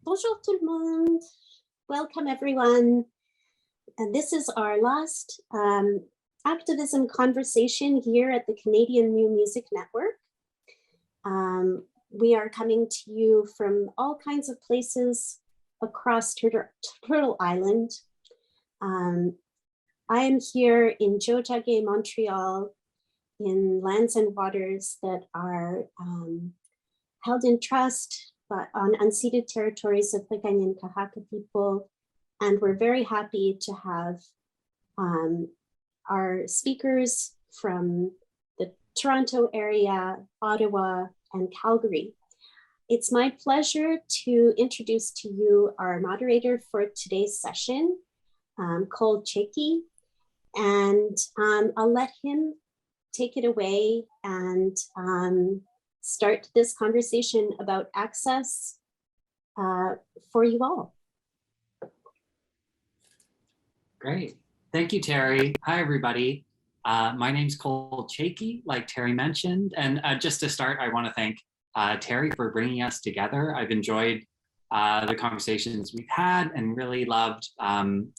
Bonjour tout le monde. Welcome everyone. And this is our last activism conversation here at the Canadian New Music Network. We are coming to you from all kinds of places across Turtle Island. I am here in Tiohtià:ke, Montreal, in lands and waters that are held in trust but on unceded territories of the Kanien'kehá:ka people. And we're very happy to have our speakers from the Toronto area, Ottawa, and Calgary. It's my pleasure to introduce to you our moderator for today's session, Cole Chaikie, and I'll let him take it away and start this conversation about access for you all. Great. Thank you, Terry. Hi, everybody. My name's Cole Chaikie, like Terry mentioned. And just to start, I want to thank Terry for bringing us together. I've enjoyed the conversations we've had and really loved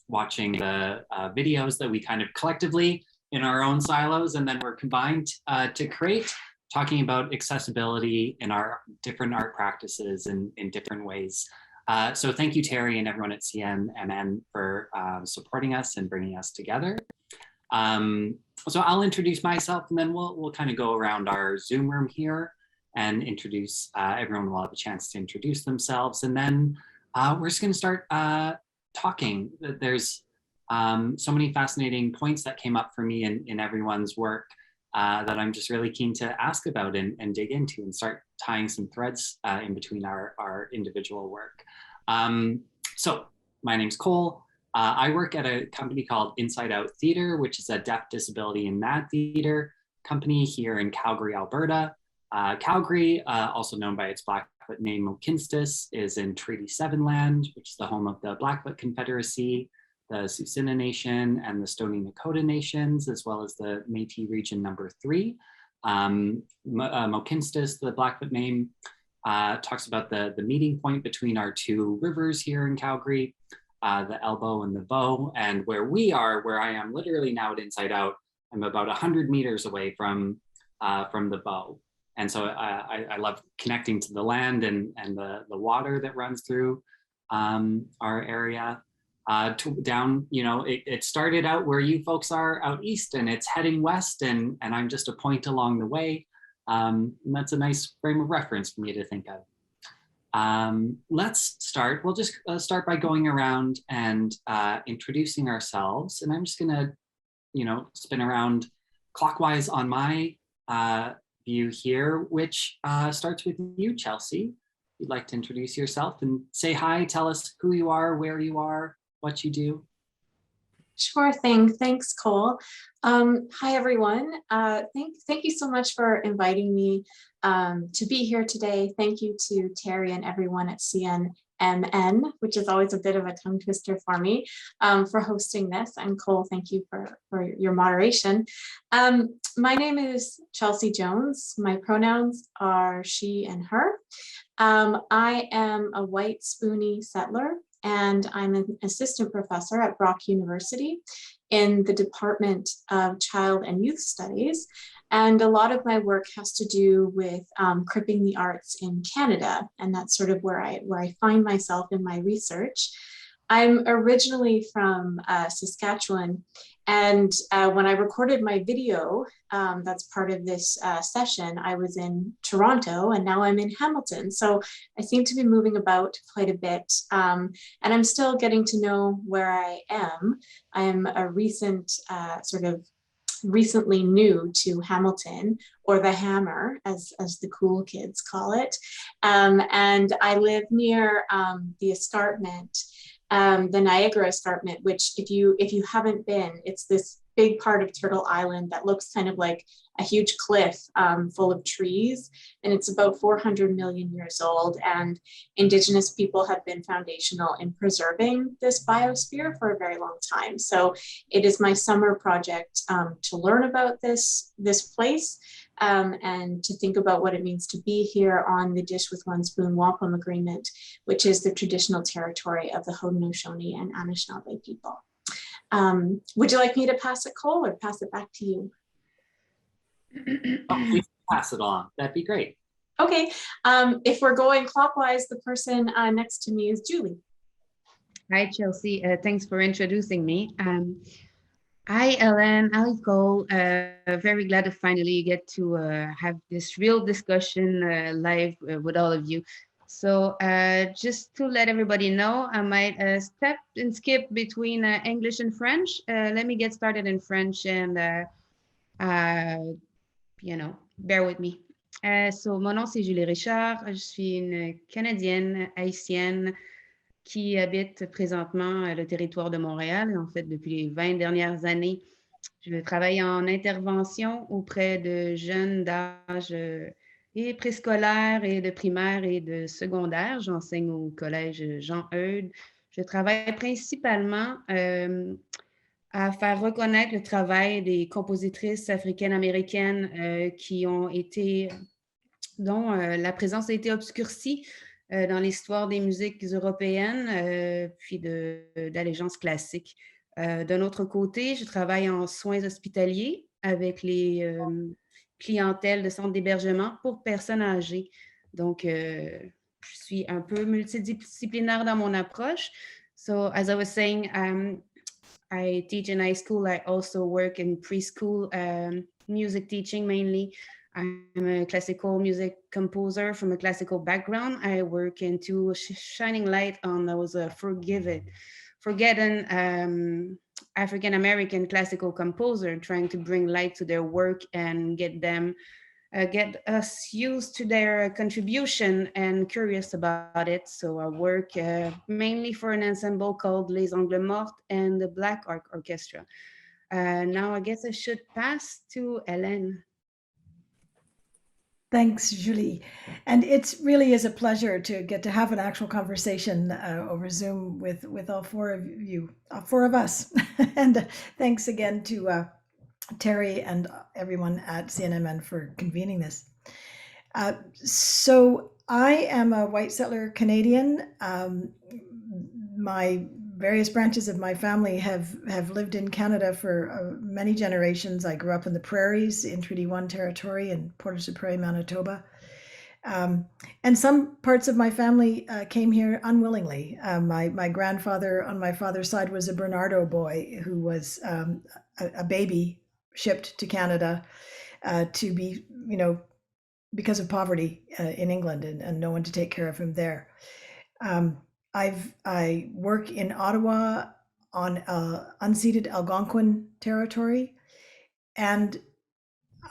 watching the videos that we kind of collectively in our own silos and then we're combined to create, talking about accessibility in our different art practices in different ways. So thank you, Terry, and everyone at CNMN for supporting us and bringing us together. So I'll introduce myself and then we'll kind of go around our Zoom room here and introduce, everyone will have a chance to introduce themselves. And then we're just gonna start talking. There's so many fascinating points that came up for me in everyone's work that I'm just really keen to ask about and dig into and start tying some threads in between our individual work. So my name's Cole. I work at a company called Inside Out Theatre, which is a deaf, disability, and mad theatre company here in Calgary, Alberta. Calgary, also known by its Blackfoot name Mohkinstsis, is in Treaty 7 land, which is the home of the Blackfoot Confederacy, the Tsuut'ina Nation, and the Stoney Nakoda Nations, as well as the Métis Region number 3. Mohkinstsis, the Blackfoot name, talks about the meeting point between our two rivers here in Calgary, the Elbow and the Bow, and where I am literally now at Inside Out, I'm about 100 meters away from the Bow. And so I love connecting to the land and the water that runs through our area. Down, you know, it started out where you folks are out east and it's heading west and I'm just a point along the way. And that's a nice frame of reference for me to think of. Let's start. We'll just start by going around and introducing ourselves. And I'm just gonna, you know, spin around clockwise on my view here, which starts with you, Chelsea. If you'd like to introduce yourself and say hi, tell us who you are, where you are, what you do. Sure thing. Thanks, Cole. Hi, everyone. Thank you so much for inviting me to be here today. Thank you to Terry and everyone at CNMN, which is always a bit of a tongue twister for me, for hosting this. And Cole, thank you for your moderation. My name is Chelsea Jones. My pronouns are she and her. I am a white Spoonie settler, and I'm an assistant professor at Brock University in the Department of Child and Youth Studies. And a lot of my work has to do with cripping the arts in Canada. And that's sort of where I find myself in my research. I'm originally from Saskatchewan. And when I recorded my video, that's part of this session, I was in Toronto and now I'm in Hamilton. So I seem to be moving about quite a bit. And I'm still getting to know where I am. I'm a recently new to Hamilton, or the Hammer, as the cool kids call it. And I live near the escarpment, the Niagara Escarpment, which if you haven't been, it's this big part of Turtle Island that looks kind of like a huge cliff full of trees, and it's about 400 million years old, and Indigenous people have been foundational in preserving this biosphere for a very long time. So it is my summer project to learn about this place, and to think about what it means to be here on the Dish with One Spoon Wampum Agreement, which is the traditional territory of the Haudenosaunee and Anishinaabe people. Would you like me to pass it, Cole, or pass it back to you? Oh, please pass it on. That'd be great. Okay, if we're going clockwise, the person next to me is Julie. Hi, Chelsea. Thanks for introducing me. Hi, Ellen. Hi, Cole. Very glad to finally get to have this real discussion live with all of you. So just to let everybody know, I might step and skip between English and French. Let me get started in French and, bear with me. Mon nom, c'est Julie Richard. Je suis une Canadienne haïtienne qui habite présentement le territoire de Montréal. En fait, depuis les 20 dernières années, je travaille en intervention auprès de jeunes d'âge et préscolaire et de primaire et de secondaire. J'enseigne au collège Jean-Eudes. Je travaille principalement à faire reconnaître le travail des compositrices africaines-américaines dont la présence a été obscurcie dans l'histoire des musiques européennes, puis d'allégeance classique. D'un autre côté, je travaille en soins hospitaliers avec les clientèles de centres d'hébergement pour personnes âgées. Donc, je suis un peu multidisciplinaire dans mon approche. So, as I was saying, I teach in high school. I also work in preschool music teaching mainly. I'm a classical music composer from a classical background. I work into shining light on those forgotten African-American classical composer, trying to bring light to their work and get us used to their contribution and curious about it. So I work mainly for an ensemble called Les Angles Mortes and the Black Arc Orchestra. Now I guess I should pass to Hélène. Thanks, Julie. And it really is a pleasure to get to have an actual conversation over Zoom with all four of you, four of us. And thanks again to Terry and everyone at CNMN for convening this. So I am a white settler Canadian. My various branches of my family have lived in Canada for many generations. I grew up in the prairies in Treaty 1 territory in Portage la Prairie, Manitoba. And some parts of my family came here unwillingly. My grandfather on my father's side was a Bernardo boy who was a baby shipped to Canada to be, because of poverty in England and no one to take care of him there. I work in Ottawa on unceded Algonquin territory, and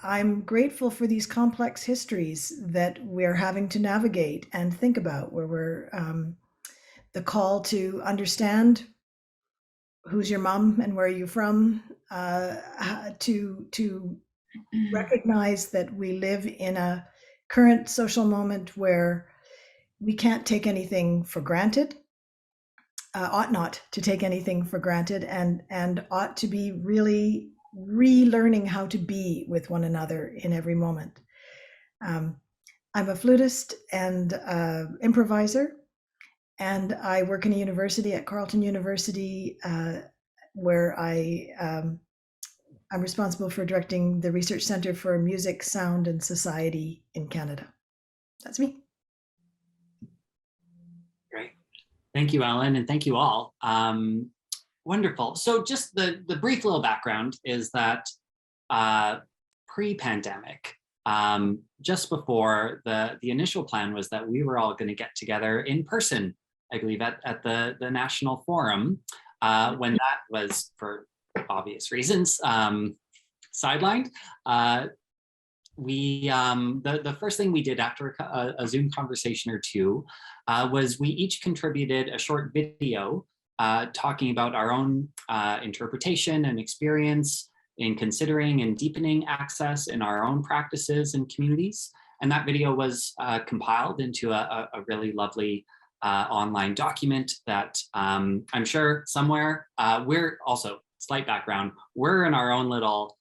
I'm grateful for these complex histories that we're having to navigate and think about, where we're the call to understand who's your mom and where are you from, to recognize that we live in a current social moment where we can't take anything for granted, ought not to take anything for granted, and ought to be really relearning how to be with one another in every moment. I'm a flutist and improviser, and I work in a university at Carleton University, where I'm responsible for directing the Research Center for Music, Sound, and Society in Canada. That's me. Great. Thank you, Ellen, and thank you all. Wonderful. So just the brief little background is that pre-pandemic, just before the initial plan was that we were all going to get together in person, I believe at the National Forum, when that was, for obvious reasons, sidelined. The first thing we did after a Zoom conversation or two was we each contributed a short video talking about our own interpretation and experience in considering and deepening access in our own practices and communities. And that video was compiled into a really lovely online document that I'm sure somewhere, we're also, slight background, we're in our own little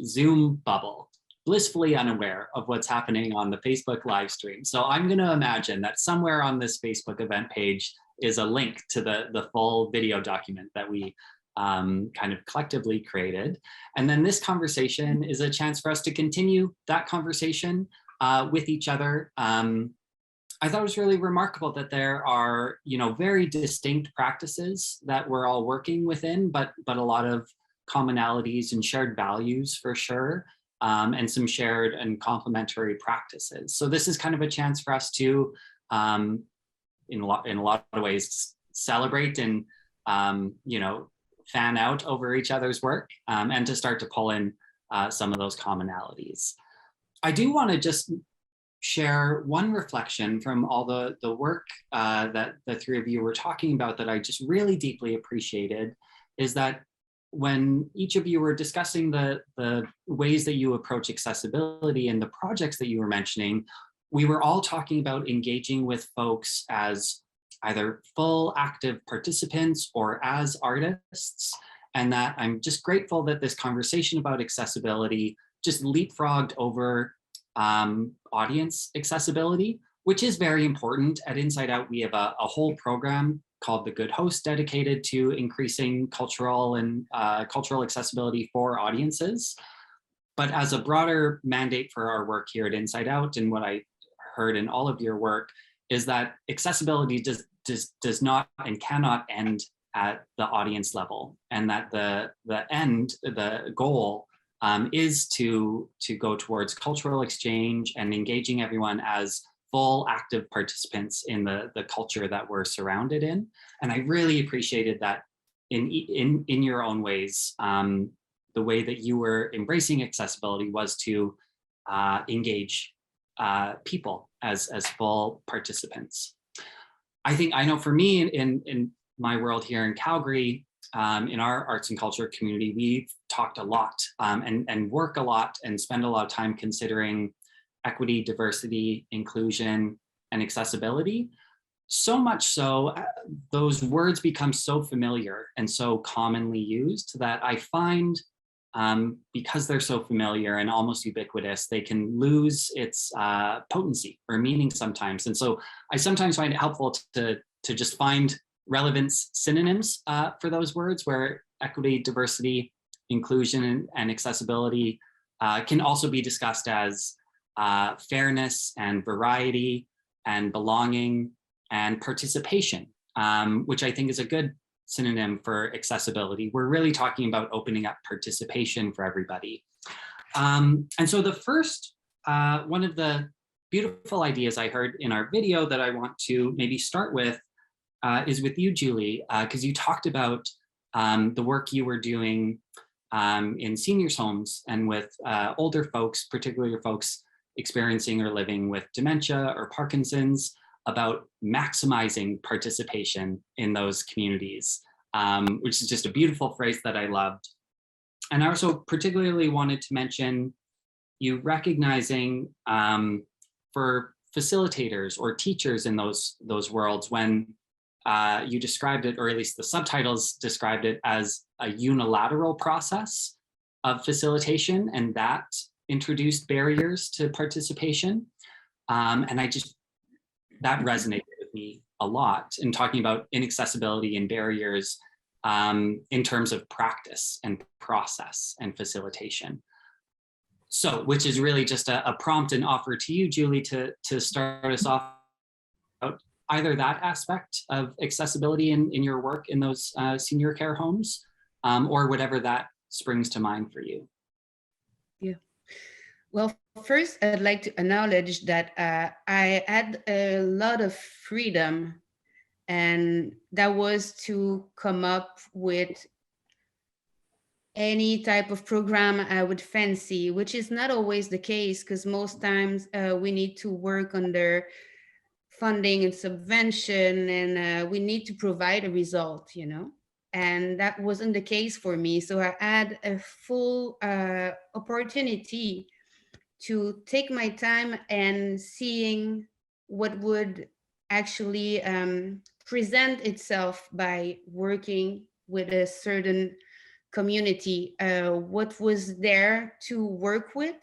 Zoom bubble blissfully unaware of what's happening on the Facebook live stream. So I'm going to imagine that somewhere on this Facebook event page is a link to the full video document that we kind of collectively created. And then this conversation is a chance for us to continue that conversation with each other. I thought it was really remarkable that there are, very distinct practices that we're all working within, but a lot of commonalities and shared values for sure, and some shared and complementary practices. So this is kind of a chance for us to, in a lot of ways, celebrate and, fan out over each other's work, and to start to pull in some of those commonalities. I do want to just share one reflection from all the work that the three of you were talking about that I just really deeply appreciated, is that when each of you were discussing the ways that you approach accessibility and the projects that you were mentioning, we were all talking about engaging with folks as either full active participants or as artists. And that I'm just grateful that this conversation about accessibility just leapfrogged over audience accessibility, which is very important. At Inside Out, we have a whole program called The Good Host dedicated to increasing cultural and cultural accessibility for audiences. But as a broader mandate for our work here at Inside Out, and what I heard in all of your work, is that accessibility does not and cannot end at the audience level, and that the goal is to go towards cultural exchange and engaging everyone as full active participants in the culture that we're surrounded in. And I really appreciated that in your own ways, the way that you were embracing accessibility was to engage people as full participants. I know for me in my world here in Calgary, in our arts and culture community, we've talked a lot and work a lot and spend a lot of time considering equity, diversity, inclusion, and accessibility. So much so, those words become so familiar and so commonly used that I find, because they're so familiar and almost ubiquitous, they can lose its potency or meaning sometimes. And so I sometimes find it helpful to just find relevance synonyms for those words, where equity, diversity, inclusion, and accessibility can also be discussed as fairness and variety and belonging and participation, which I think is a good synonym for accessibility. We're really talking about opening up participation for everybody. And so the first, one of the beautiful ideas I heard in our video that I want to maybe start with is with you, Julie, because you talked about the work you were doing in seniors' homes and with older folks, particularly folks experiencing or living with dementia or Parkinson's, about maximizing participation in those communities, which is just a beautiful phrase that I loved. And I also particularly wanted to mention you recognizing for facilitators or teachers in those worlds, when you described it, or at least the subtitles described it, as a unilateral process of facilitation, and that introduced barriers to participation. And that resonated with me a lot in talking about inaccessibility and barriers in terms of practice and process and facilitation. So, which is really just a prompt and offer to you, Julie, to start us off about either that aspect of accessibility in your work in those senior care homes, or whatever that springs to mind for you. Yeah. Well, first, I'd like to acknowledge that I had a lot of freedom, and that was to come up with any type of program I would fancy, which is not always the case, because most times we need to work under funding and subvention, and we need to provide a result, and that wasn't the case for me. So I had a full opportunity to take my time and seeing what would actually present itself by working with a certain community, what was there to work with,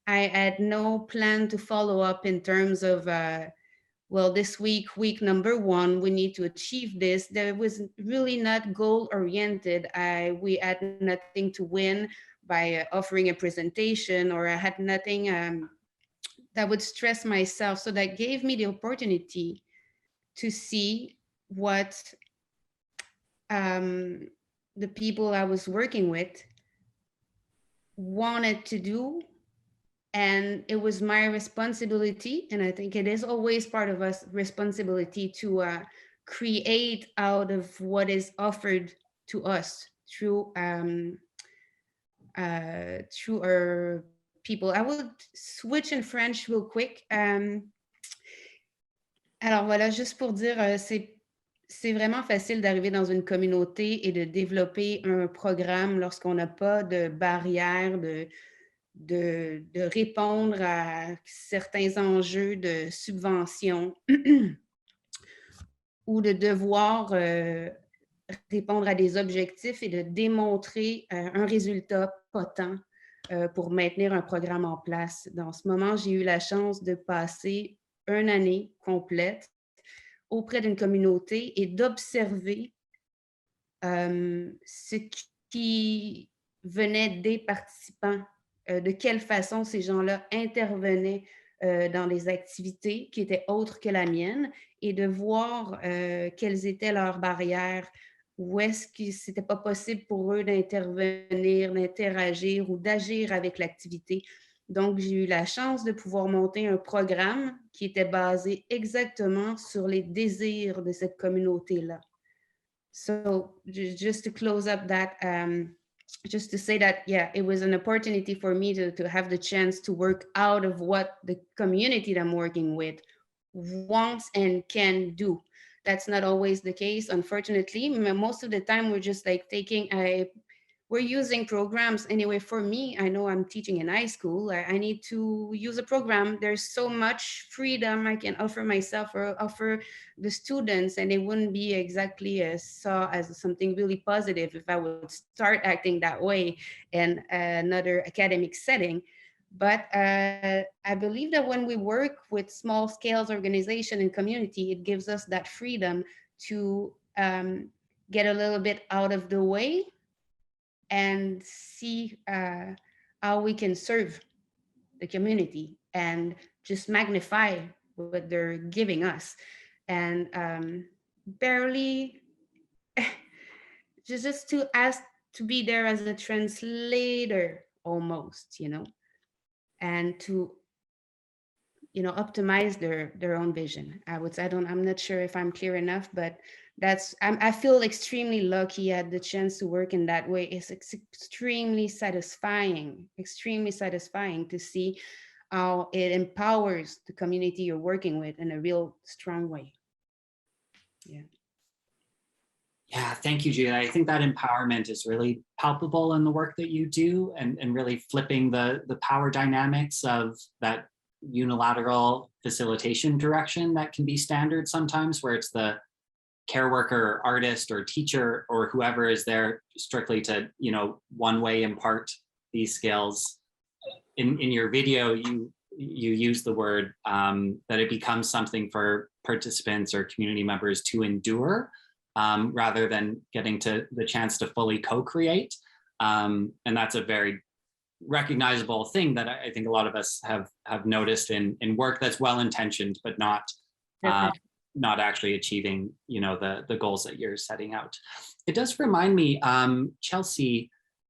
I had no plan to follow up in terms of, well, this week number 1, we need to achieve this. There was really not goal oriented. We had nothing to win by offering a presentation, or I had nothing that would stress myself. So that gave me the opportunity to see what the people I was working with wanted to do. And it was my responsibility, and I think it is always part of us responsibility to create out of what is offered to us through our people. I would switch in French real quick. Alors voilà, juste pour dire, c'est vraiment facile d'arriver dans une communauté et de développer un programme lorsqu'on n'a pas de barrière, de répondre à certains enjeux de subvention ou de devoir répondre à des objectifs et de démontrer un résultat potent pour maintenir un programme en place. Dans ce moment, j'ai eu la chance de passer une année complète auprès d'une communauté et d'observer ce qui venait des participants, de quelle façon ces gens-là intervenaient dans les activités qui étaient autres que la mienne, et de voir quelles étaient leurs barrières, où est-ce que c'était pas possible pour eux d'intervenir, d'interagir ou d'agir avec l'activité. Donc, j'ai eu la chance de pouvoir monter un programme qui était basé exactement sur les désirs de cette communauté-là. So just to close up that, just to say that, yeah, it was an opportunity for me to have the chance to work out of what the community that I'm working with wants and can do. That's not always the case, unfortunately. Most of the time, we're just like we're using programs. Anyway, for me, I know I'm teaching in high school. I need to use a program. There's so much freedom I can offer myself or offer the students, and it wouldn't be exactly saw as something really positive if I would start acting that way in another academic setting. But I believe that when we work with small scales organization and community, it gives us that freedom to get a little bit out of the way and see how we can serve the community and just magnify what they're giving us. And barely just to ask to be there as a translator almost, and to optimize their own vision. I'm not sure if I'm clear enough, but I feel extremely lucky at the chance to work in that way. It's extremely satisfying to see how it empowers the community you're working with in a real strong way. Yeah, thank you, Julia. I think that empowerment is really palpable in the work that you do, and really flipping the power dynamics of that unilateral facilitation direction that can be standard sometimes, where it's the care worker or artist or teacher or whoever is there strictly to one way impart these skills. In your video, you use the word that it becomes something for participants or community members to endure, rather than getting to the chance to fully co-create. And that's a very recognizable thing that I think a lot of us have noticed in work that's well-intentioned, but not actually achieving the goals that you're setting out. It does remind me, Chelsea,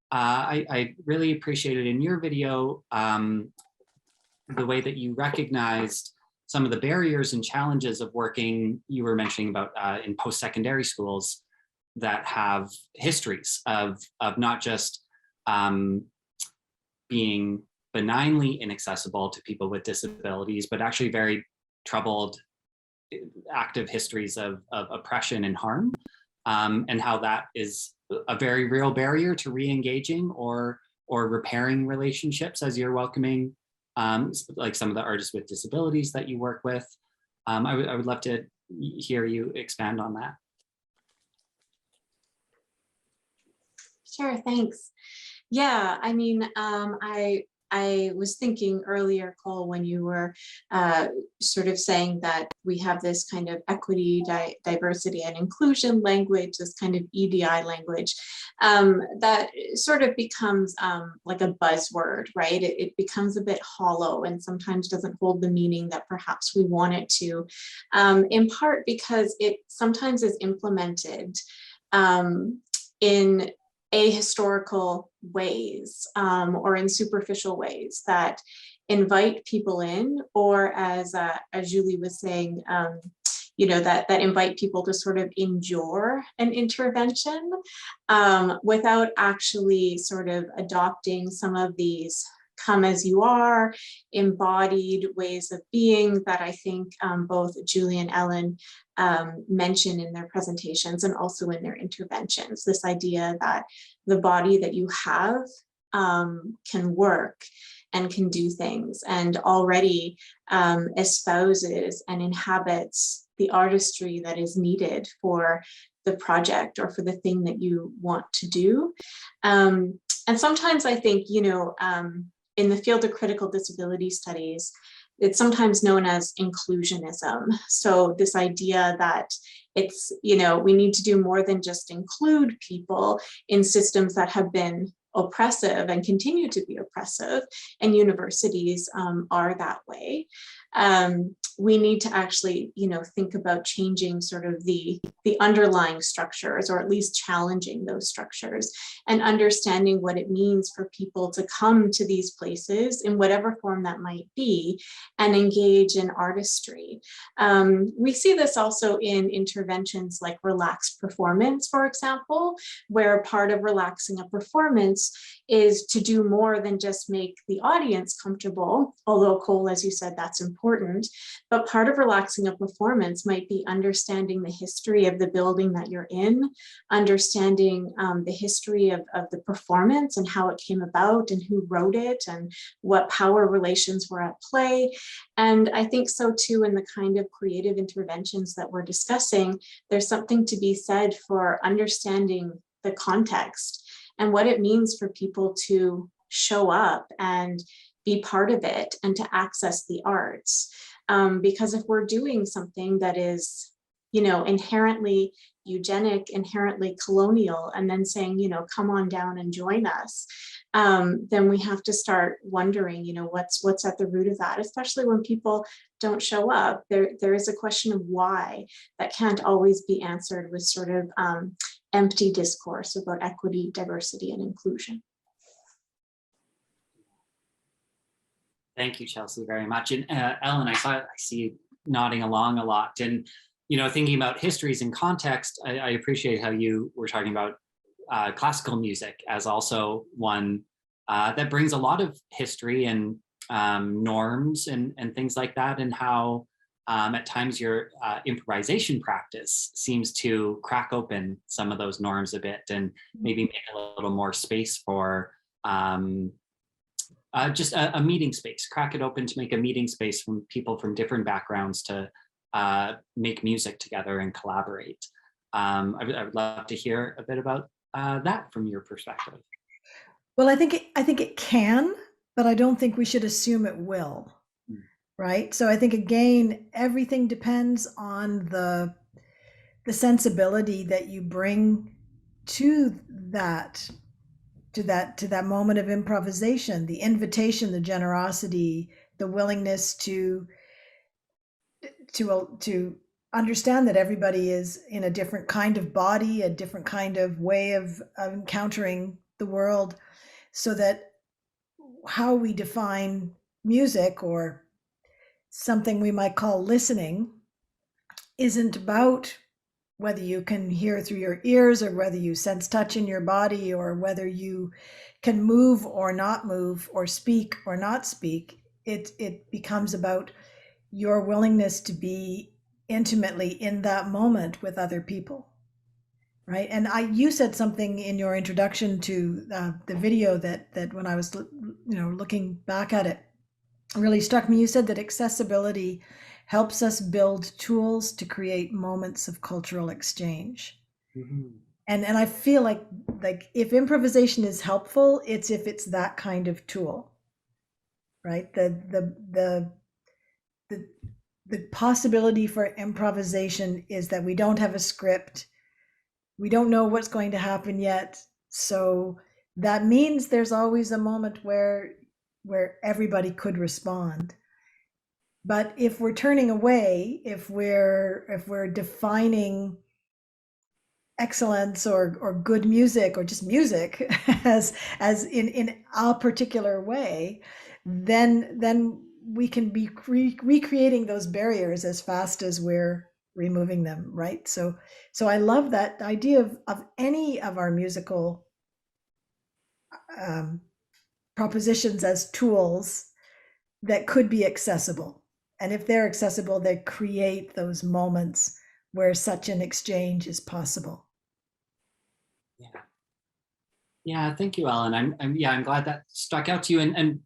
I really appreciated in your video the way that you recognized some of the barriers and challenges of working, you were mentioning about in post-secondary schools that have histories of not just being benignly inaccessible to people with disabilities, but actually very troubled, active histories of oppression and harm, and how that is a very real barrier to re-engaging or repairing relationships as you're welcoming like some of the artists with disabilities that you work with. I would love to hear you expand on that. Sure, thanks. Yeah, I mean, I I was thinking earlier, Cole, when you were sort of saying that we have this kind of equity, diversity, and inclusion language, this kind of EDI language, that sort of becomes like a buzzword, right? It becomes a bit hollow and sometimes doesn't hold the meaning that perhaps we want it to, in part because it sometimes is implemented in ahistorical ways or in superficial ways that invite people in, or as Julie was saying, you know, that invite people to sort of endure an intervention without actually sort of adopting some of these come as you are, embodied ways of being that I think both Julie and Ellen mention in their presentations and also in their interventions. This idea that the body that you have can work and can do things, and already espouses and inhabits the artistry that is needed for the project or for the thing that you want to do. And sometimes I think, you know, in the field of critical disability studies, it's sometimes known as inclusionism. So this idea that it's, you know, we need to do more than just include people in systems that have been oppressive and continue to be oppressive, and universities are that way. We need to actually, you know, think about changing sort of the underlying structures, or at least challenging those structures, and understanding what it means for people to come to these places in whatever form that might be and engage in artistry. We see this also in interventions like relaxed performance, for example, where part of relaxing a performance is to do more than just make the audience comfortable, although Cole, as you said, that's important. But part of relaxing a performance might be understanding the history of the building that you're in, understanding the history of the performance and how it came about and who wrote it and what power relations were at play. And I think so too, in the kind of creative interventions that we're discussing, there's something to be said for understanding the context and what it means for people to show up and be part of it and to access the arts. Because if we're doing something that is, you know, inherently eugenic, inherently colonial, and then saying, you know, come on down and join us, then we have to start wondering, you know, what's at the root of that, especially when people don't show up. There is a question of why that can't always be answered with sort of empty discourse about equity, diversity, and inclusion. Thank you, Chelsea, very much. And Ellen, I see you nodding along a lot. And, you know, thinking about histories and context, I appreciate how you were talking about classical music as also one that brings a lot of history and norms and things like that, and how at times your improvisation practice seems to crack open some of those norms a bit and maybe make a little more space for just a meeting space, crack it open to make a meeting space from people from different backgrounds to make music together and collaborate. I would love to hear a bit about that from your perspective. Well, I think it can, but I don't think we should assume it will. Right. So I think, again, everything depends on the sensibility that you bring to that moment of improvisation, the invitation, the generosity, the willingness to understand that everybody is in a different kind of body, a different kind of way of encountering the world, so that how we define music, or something we might call listening, isn't about whether you can hear through your ears, or whether you sense touch in your body, or whether you can move or not move, or speak or not speak. It becomes about your willingness to be intimately in that moment with other people, right? And you said something in your introduction to the video that when I was looking back at it, really struck me. You said that accessibility helps us build tools to create moments of cultural exchange. Mm-hmm. And I feel like if improvisation is helpful, it's if it's that kind of tool, right? The possibility for improvisation is that we don't have a script. We don't know what's going to happen yet. So that means there's always a moment where everybody could respond. But if we're turning away, if we're defining excellence or good music or just music as in a particular way, then we can be recreating those barriers as fast as we're removing them, right? So I love that idea of any of our musical propositions as tools that could be accessible. And if they're accessible, they create those moments where such an exchange is possible. Yeah, thank you, Ellen. I'm glad that stuck out to you. And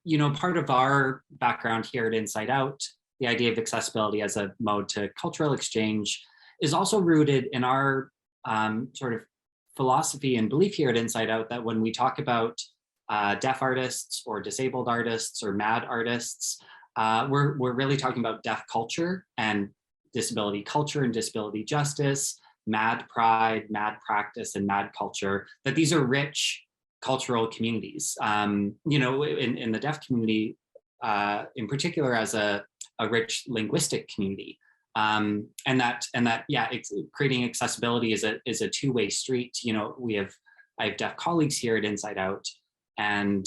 you know, part of our background here at Inside Out, the idea of accessibility as a mode to cultural exchange is also rooted in our sort of philosophy and belief here at Inside Out that when we talk about deaf artists or disabled artists or mad artists, we're really talking about deaf culture and disability culture and disability justice, mad pride, mad practice, and mad culture, that these are rich cultural communities. You know, in the deaf community, in particular, as a rich linguistic community, and that yeah, creating accessibility is a two-way street. You know, I have deaf colleagues here at Inside Out, and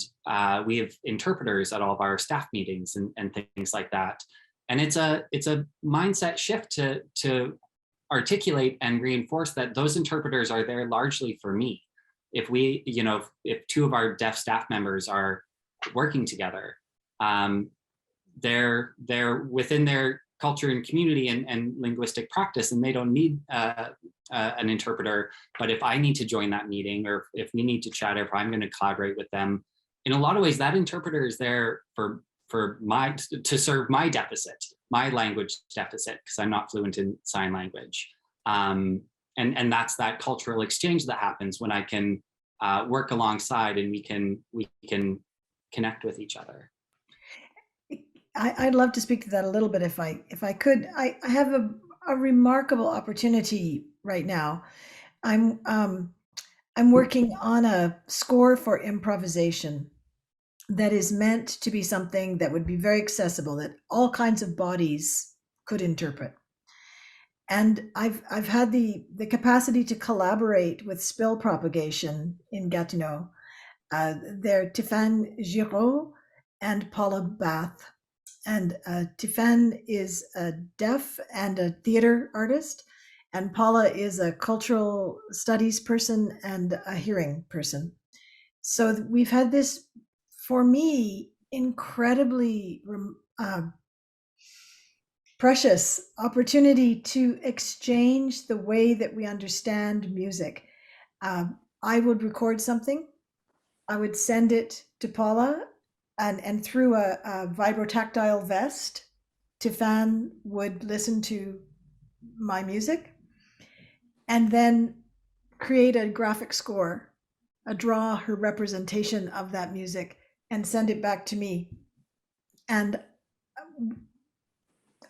we have interpreters at all of our staff meetings and things like that. And it's a mindset shift to articulate and reinforce that those interpreters are there largely for me. If we, you know, if two of our deaf staff members are working together, they're within their culture and community and linguistic practice, and they don't need an interpreter. But if I need to join that meeting, or if we need to chat, or if I'm going to collaborate with them, in a lot of ways, that interpreter is there to serve my deficit, my language deficit, because I'm not fluent in sign language. And that's that cultural exchange that happens when I can work alongside and we can connect with each other. I'd love to speak to that a little bit if I could. I have a remarkable opportunity right now. I'm working on a score for improvisation that is meant to be something that would be very accessible, that all kinds of bodies could interpret. And I've had the capacity to collaborate with Spill Propagation in Gatineau. They're Tiffany Giraud and Paula Bath. And Tiffany is a deaf and a theater artist, and Paula is a cultural studies person and a hearing person. So we've had this, for me, incredibly precious opportunity to exchange the way that we understand music. I would record something, I would send it to Paula, and through a vibrotactile vest, Tiffany would listen to my music and then create a graphic score, draw her representation of that music and send it back to me. And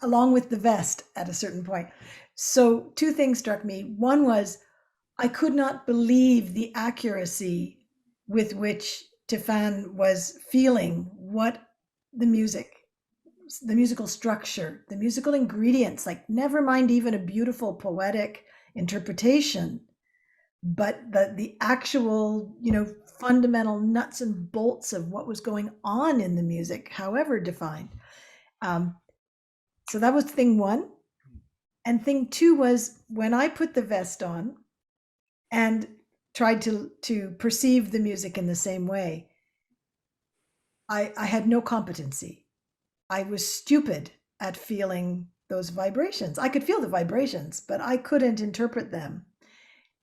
along with the vest at a certain point. So two things struck me. One was I could not believe the accuracy with which Tiffany was feeling what the musical structure, the musical ingredients, like never mind even a beautiful poetic interpretation, but the actual, you know, fundamental nuts and bolts of what was going on in the music, however defined. So that was thing one. And thing two was when I put the vest on and tried to perceive the music in the same way, I had no competency. I was stupid at feeling those vibrations. I could feel the vibrations, but I couldn't interpret them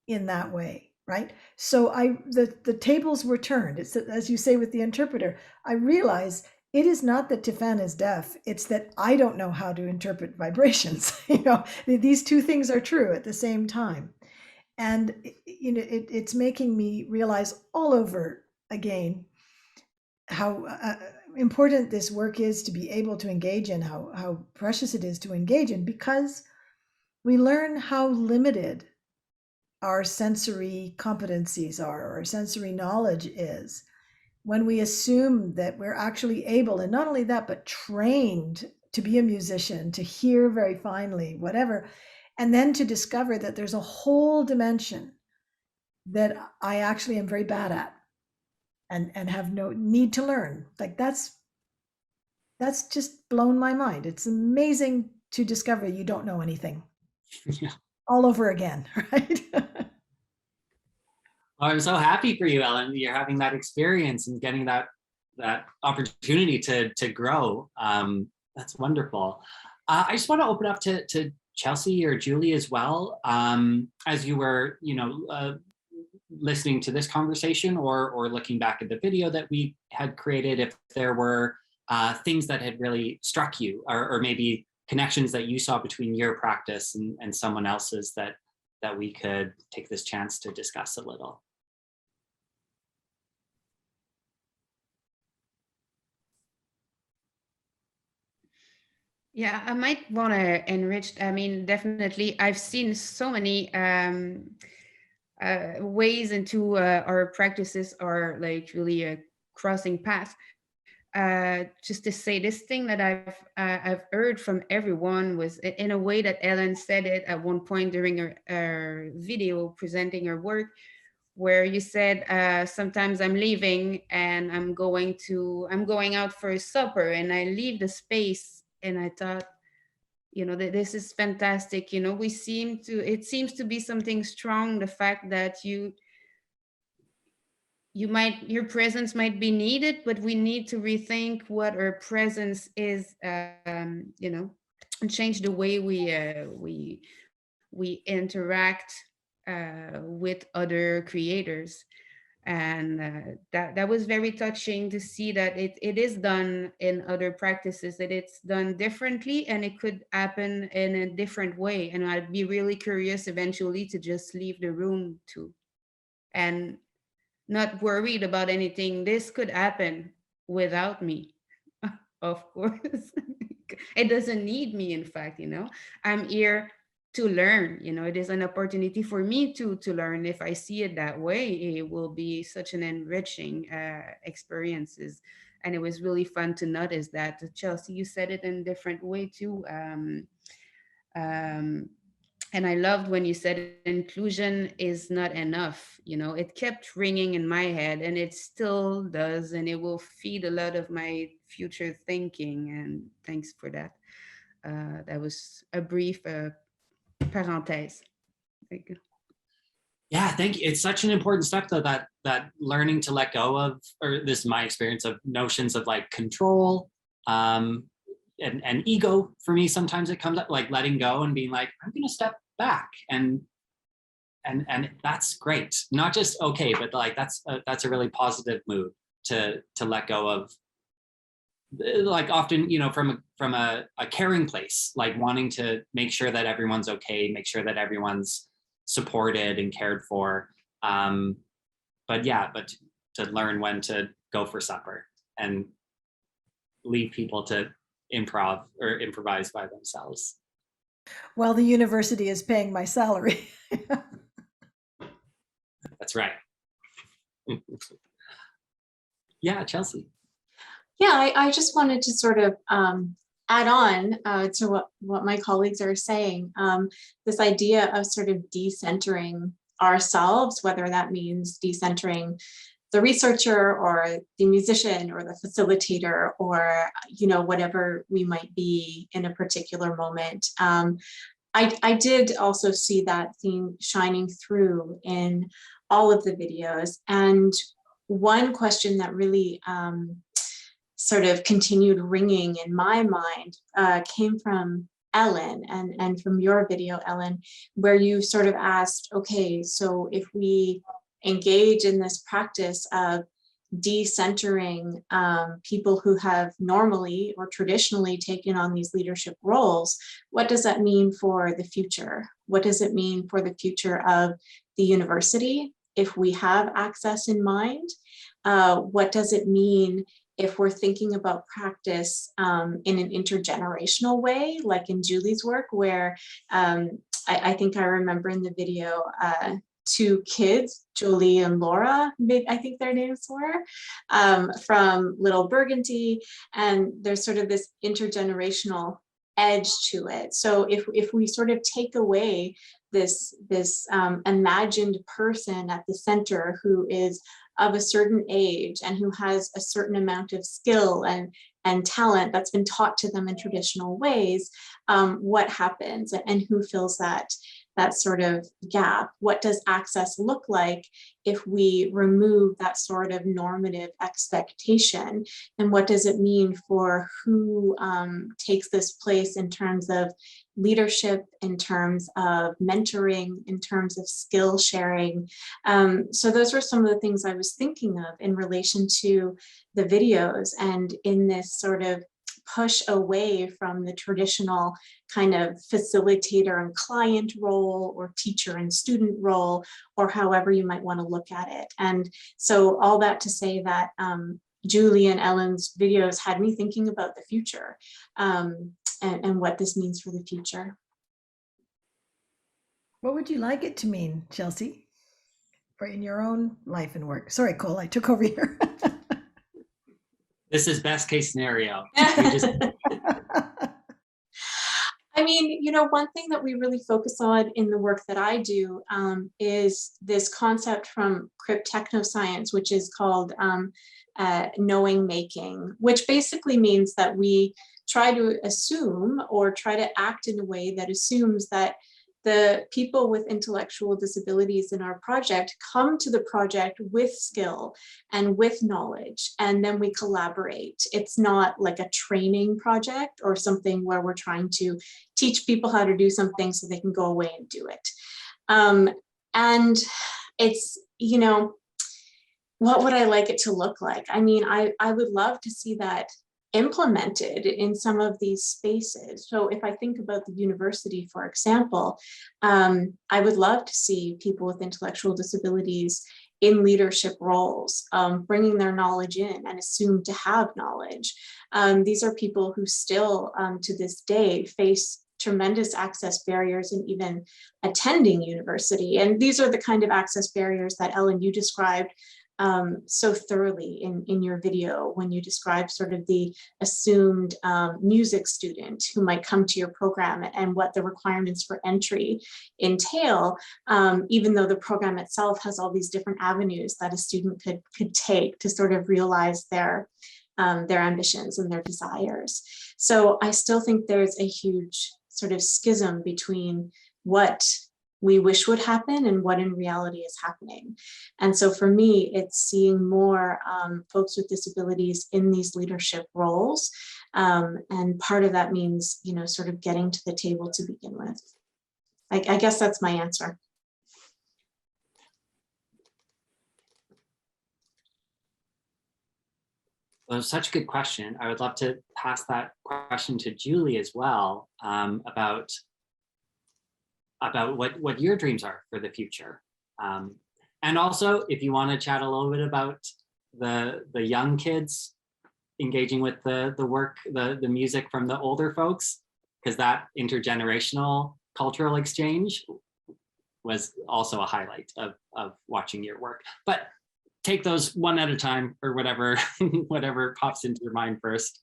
in that way, right? So the tables were turned. It's, as you say with the interpreter, I realized it is not that Tiffany is deaf, it's that I don't know how to interpret vibrations. You know, these two things are true at the same time. And you know, it's making me realize all over again how important this work is to be able to engage in, how precious it is to engage in, because we learn how limited our sensory competencies are, our sensory knowledge is, when we assume that we're actually able, and not only that, but trained to be a musician, to hear very finely, whatever, and then to discover that there's a whole dimension that I actually am very bad at and have no need to learn. Like that's just blown my mind. It's amazing to discover you don't know anything. Yeah. All over again, right? Well, I'm so happy for you, Ellen. You're having that experience and getting that opportunity to grow. That's wonderful. I just want to open up to Chelsea or Julie as well. As you were, listening to this conversation or looking back at the video that we had created, if there were things that had really struck you, or maybe connections that you saw between your practice and someone else's that we could take this chance to discuss a little. Yeah, I might want to enrich. I mean, definitely, I've seen so many ways into our practices are like really crossing paths. Just to say, this thing that I've heard from everyone was in a way that Ellen said it at one point during her video presenting her work, where you said, sometimes I'm leaving and I'm going out for a supper and I leave the space. And I thought, that this is fantastic. It seems to be something strong, the fact that your presence might be needed, but we need to rethink what our presence is, and change the way we interact with other creators. And that was very touching to see that it is done in other practices, that it's done differently and it could happen in a different way. And I'd be really curious eventually to just leave the room too, and not worried about anything. This could happen without me, of course. It doesn't need me, in fact. I'm here to learn. It is an opportunity for me to learn. If I see it that way, it will be such an enriching experiences. And it was really fun to notice that. Chelsea, you said it in a different way too. And I loved when you said inclusion is not enough. It kept ringing in my head, and it still does, and it will feed a lot of my future thinking. And thanks for that. That was a brief parenthèse. Thank you. Yeah, thank you. It's such an important step, though, that learning to let go of, or this is my experience of notions of like control, and ego. For me, sometimes it comes up like letting go and being like, I'm going to step back, and that's great. Not just okay, but like that's a really positive move to let go of. Like often, from a caring place, like wanting to make sure that everyone's okay, make sure that everyone's supported and cared for. But to learn when to go for supper and leave people to improvise by themselves. Well, the university is paying my salary. That's right. Yeah, Chelsea. Yeah, I just wanted to sort of add on to what my colleagues are saying. This idea of sort of decentering ourselves, whether that means decentering the researcher or the musician or the facilitator, or whatever we might be in a particular moment. I did also see that theme shining through in all of the videos. And one question that really sort of continued ringing in my mind came from Ellen, and from your video, Ellen, where you sort of asked, okay, so if we engage in this practice of decentering people who have normally or traditionally taken on these leadership roles, what does that mean for the future? What does it mean for the future of the university if we have access in mind? What does it mean if we're thinking about practice in an intergenerational way, like in Julie's work, where I think I remember in the video, two kids, Julie and Laura, I think their names were, from Little Burgundy, and there's sort of this intergenerational edge to it. So if we sort of take away this imagined person at the center who is of a certain age and who has a certain amount of skill and talent that's been taught to them in traditional ways, what happens and who fills that sort of gap? What does access look like if we remove that sort of normative expectation? And what does it mean for who takes this place in terms of leadership, in terms of mentoring, in terms of skill sharing? So those were some of the things I was thinking of in relation to the videos, and in this sort of push away from the traditional kind of facilitator and client role, or teacher and student role, or however you might want to look at it. And so all that to say that Julie and Ellen's videos had me thinking about the future, and what this means for the future. What would you like it to mean, Chelsea, for in your own life and work? Sorry, Cole, I took over here. This is best case scenario. We just I mean, you know, one thing that we really focus on in the work that I do is this concept from cryptechnoscience, which is called knowing making, which basically means that we try to assume or try to act in a way that assumes that the people with intellectual disabilities in our project come to the project with skill and with knowledge, and then we collaborate. It's not like a training project or something where we're trying to teach people how to do something so they can go away and do it. And it's, you know, what would I like it to look like? I mean, I would love to see that implemented in some of these spaces. So if I think about the university, for example, I would love to see people with intellectual disabilities in leadership roles, bringing their knowledge in and assumed to have knowledge. These are people who still, to this day, face tremendous access barriers in even attending university. And these are the kind of access barriers that, Ellen, you described so thoroughly in your video when you describe sort of the assumed music student who might come to your program and what the requirements for entry entail, even though the program itself has all these different avenues that a student could take to sort of realize their ambitions and their desires. So I still think there's a huge sort of schism between what we wish would happen and what in reality is happening. And so for me, it's seeing more folks with disabilities in these leadership roles. And part of that means, you know, sort of getting to the table to begin with. I guess that's my answer. Well, such a good question. I would love to pass that question to Julie as well, about what your dreams are for the future. And also, if you want to chat a little bit about the young kids engaging with the work, the music from the older folks, because that intergenerational cultural exchange was also a highlight of watching your work. But take those one at a time, or whatever whatever pops into your mind first.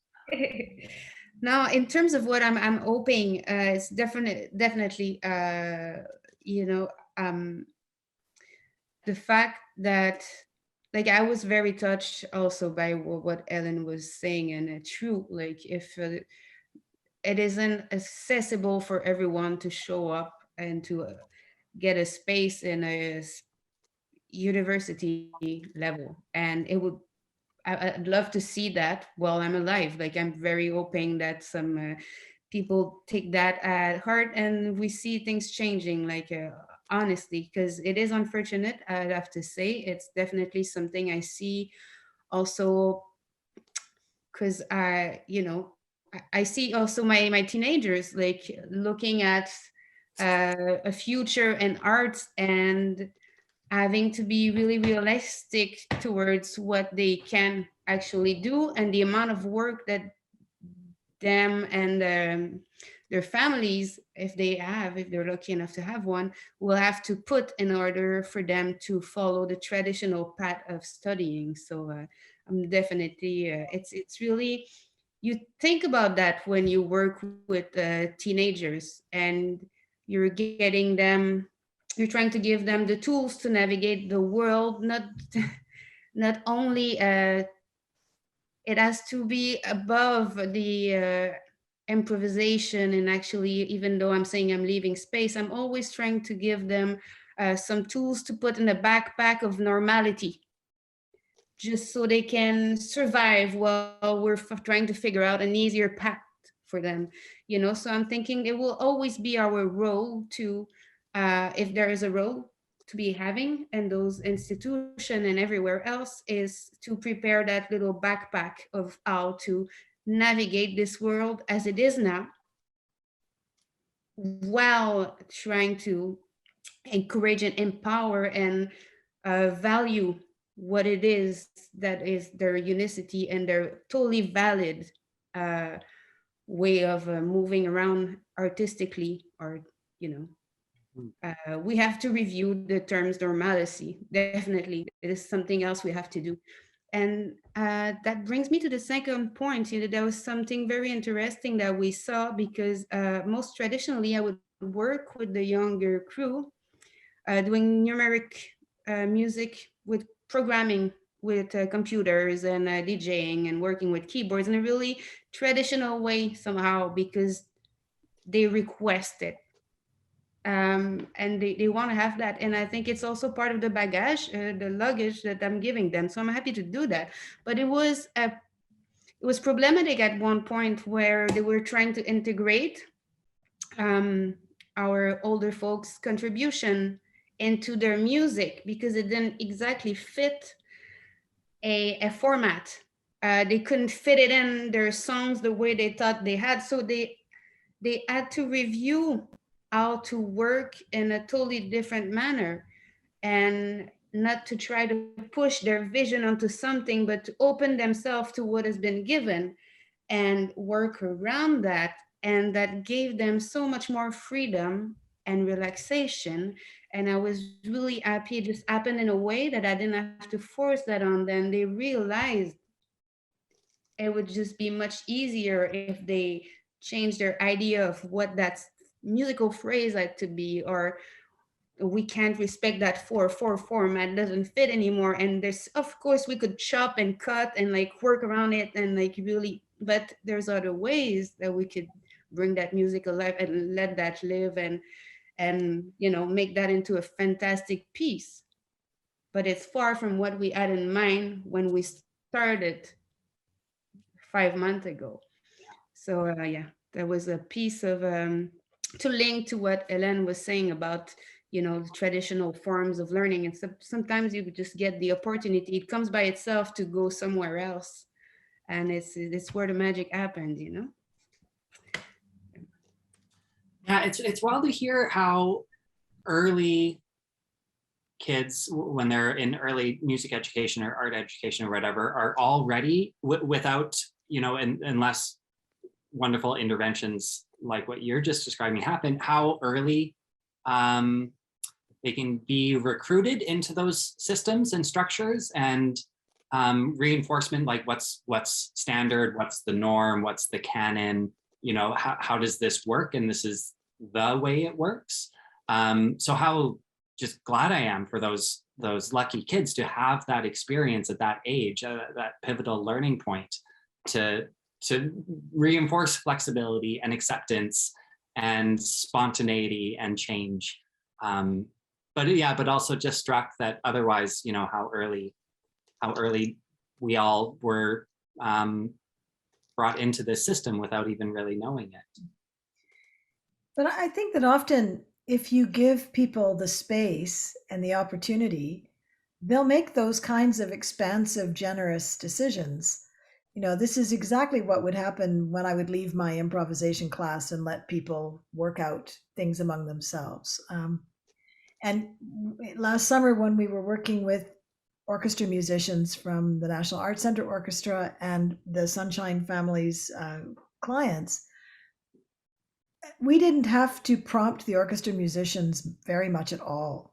Now, in terms of what I'm hoping, it's definitely you know, the fact that, like, I was very touched also by what Ellen was saying, and true, like, if it isn't accessible for everyone to show up and to get a space in a university level, and I'd love to see that while I'm alive. Like, I'm very hoping that some people take that at heart and we see things changing, like, honestly, because it is unfortunate, I'd have to say. It's definitely something I see also, because I see also my teenagers, like, looking at a future in art and having to be really realistic towards what they can actually do, and the amount of work that them and their families, if they're lucky enough to have one, will have to put in order for them to follow the traditional path of studying. So I'm definitely, it's really, you think about that when you work with teenagers, and you're getting them, you're trying to give them the tools to navigate the world, not only it has to be above the improvisation. And actually, even though I'm saying I'm leaving space, I'm always trying to give them some tools to put in the backpack of normality, just so they can survive while we're trying to figure out an easier path for them, you know. So I'm thinking it will always be our role to, if there is a role to be having in those institutions and everywhere else, is to prepare that little backpack of how to navigate this world as it is now, while trying to encourage and empower and value what it is that is their unicity and their totally valid uh, way of moving around artistically, or, you know. We have to review the terms normalcy. Definitely, it is something else we have to do. And that brings me to the second point. You know, there was something very interesting that we saw, because most traditionally I would work with the younger crew doing numeric music with programming with computers and DJing and working with keyboards in a really traditional way somehow, because they request it. And they want to have that. And I think it's also part of the baggage, the luggage that I'm giving them. So I'm happy to do that. But it was problematic at one point, where they were trying to integrate our older folks' contribution into their music, because it didn't exactly fit a format. They couldn't fit it in their songs the way they thought they had. So they had to review how to work in a totally different manner, and not to try to push their vision onto something, but to open themselves to what has been given and work around that. And that gave them so much more freedom and relaxation. And I was really happy it just happened in a way that I didn't have to force that on them. They realized it would just be much easier if they changed their idea of what that musical phrase had to be, or we can't respect that 4/4 format, doesn't fit anymore. And there's, of course, we could chop and cut and like work around it and like really, but there's other ways that we could bring that music alive and let that live, and you know, make that into a fantastic piece. But it's far from what we had in mind when we started 5 months ago. So yeah, there was a piece of to link to what Hélène was saying about, you know, the traditional forms of learning. And sometimes you just get the opportunity, it comes by itself to go somewhere else, and it's where the magic happens, you know. Yeah, it's wild to hear how early kids, when they're in early music education or art education or whatever, are already without, you know, unless wonderful interventions like what you're just describing happen, how early they can be recruited into those systems and structures, and reinforcement, like what's standard, what's the norm, what's the canon, you know, how does this work, and this is the way it works. So how just glad I am for those lucky kids to have that experience at that age, that pivotal learning point, to reinforce flexibility and acceptance and spontaneity and change. But also just struck that otherwise, you know, how early we all were brought into this system without even really knowing it. But I think that often, if you give people the space and the opportunity, they'll make those kinds of expansive, generous decisions. You know, this is exactly what would happen when I would leave my improvisation class and let people work out things among themselves. And last summer, when we were working with orchestra musicians from the National Arts Center Orchestra and the Sunshine Family's clients, we didn't have to prompt the orchestra musicians very much at all.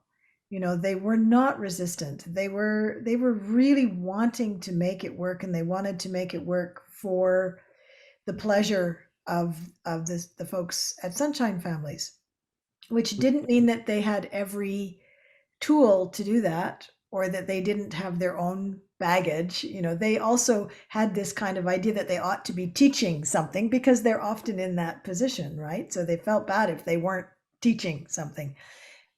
You know, they were not resistant. They were really wanting to make it work, and they wanted to make it work for the pleasure of the folks at Sunshine Families, which didn't mean that they had every tool to do that, or that they didn't have their own baggage. You know, they also had this kind of idea that they ought to be teaching something, because they're often in that position, right? So they felt bad if they weren't teaching something.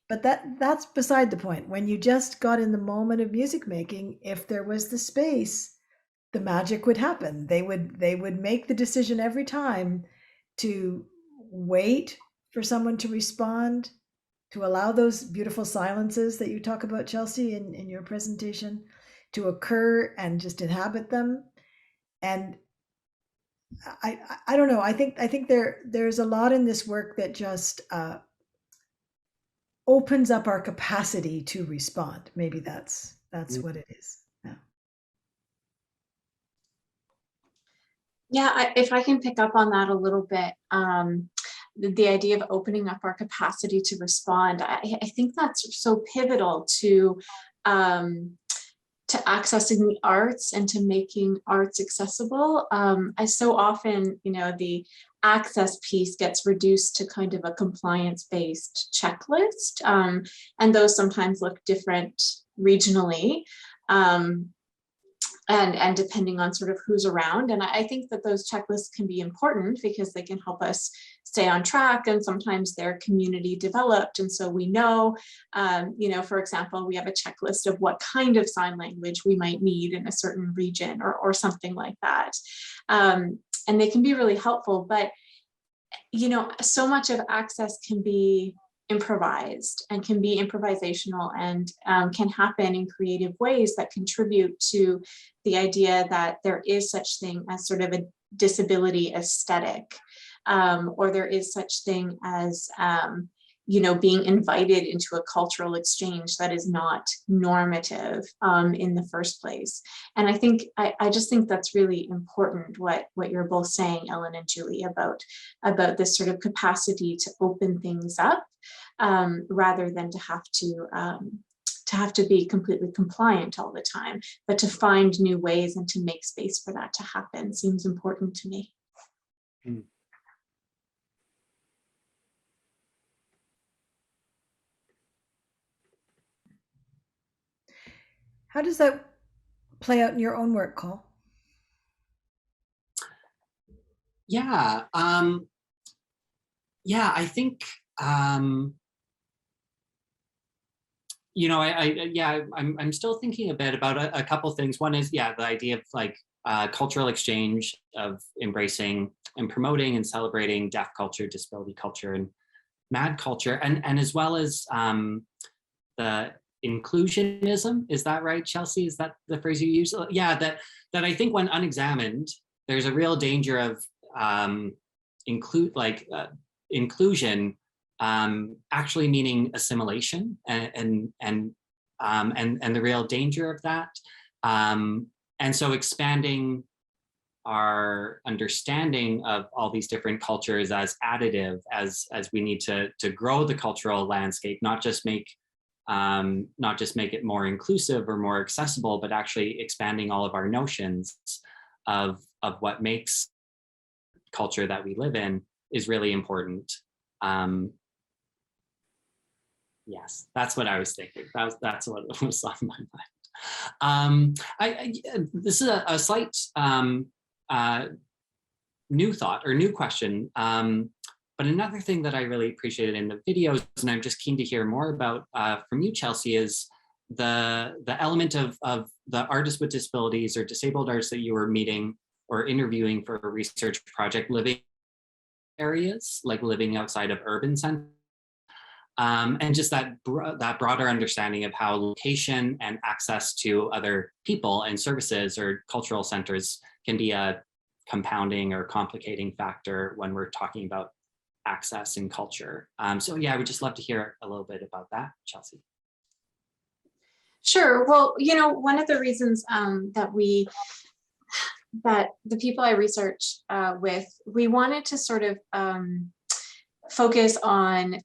But that's beside the point. When you just got in the moment of music making, if there was the space, the magic would happen. They would make the decision every time to wait for someone to respond, to allow those beautiful silences that you talk about, Chelsea, in your presentation, to occur and just inhabit them. And I don't know. I think there's a lot in this work that just opens up our capacity to respond. Maybe that's what it is. Yeah. Yeah, if I can pick up on that a little bit, the idea of opening up our capacity to respond, I think that's so pivotal to accessing the arts and to making arts accessible. I so often, you know, the access piece gets reduced to kind of a compliance-based checklist, and those sometimes look different regionally. And depending on sort of who's around. And I think that those checklists can be important because they can help us stay on track, and sometimes they're community developed. And so we know, you know, for example, we have a checklist of what kind of sign language we might need in a certain region, or something like that. And they can be really helpful, but, you know, so much of access can be improvised and can be improvisational, and can happen in creative ways that contribute to the idea that there is such thing as sort of a disability aesthetic, or there is such thing as you know, being invited into a cultural exchange that is not normative in the first place. And I think, I just think that's really important, what you're both saying, Ellen and Julie, about this sort of capacity to open things up, rather than to have to be completely compliant all the time, but to find new ways and to make space for that to happen seems important to me. Mm. How does that play out in your own work, Cole? Yeah, yeah, I think, you know, I'm still thinking a bit about a couple things. One is, yeah, the idea of like cultural exchange, of embracing and promoting and celebrating deaf culture, disability culture, and mad culture, and as well as the inclusionism. Is that right, Chelsea? Is that the phrase you use? Yeah, that I think when unexamined, there's a real danger of inclusion actually meaning assimilation, and the real danger of that. And so expanding our understanding of all these different cultures as additive, as we need to grow the cultural landscape, not just make it more inclusive or more accessible, but actually expanding all of our notions of what makes culture that we live in is really important. Yes, that's what I was thinking. That's what was on my mind. This is a slight new thought or new question. But another thing that I really appreciated in the videos, and I'm just keen to hear more about from you, Chelsea, is the element of the artists with disabilities or disabled artists that you were meeting or interviewing for a research project, living areas, like living outside of urban centers. And just that broader understanding of how location and access to other people and services or cultural centers can be a compounding or complicating factor when we're talking about access and culture. So yeah, I would just love to hear a little bit about that, Chelsea. Sure. Well, one of the reasons that the people I research with, we wanted to sort of focus on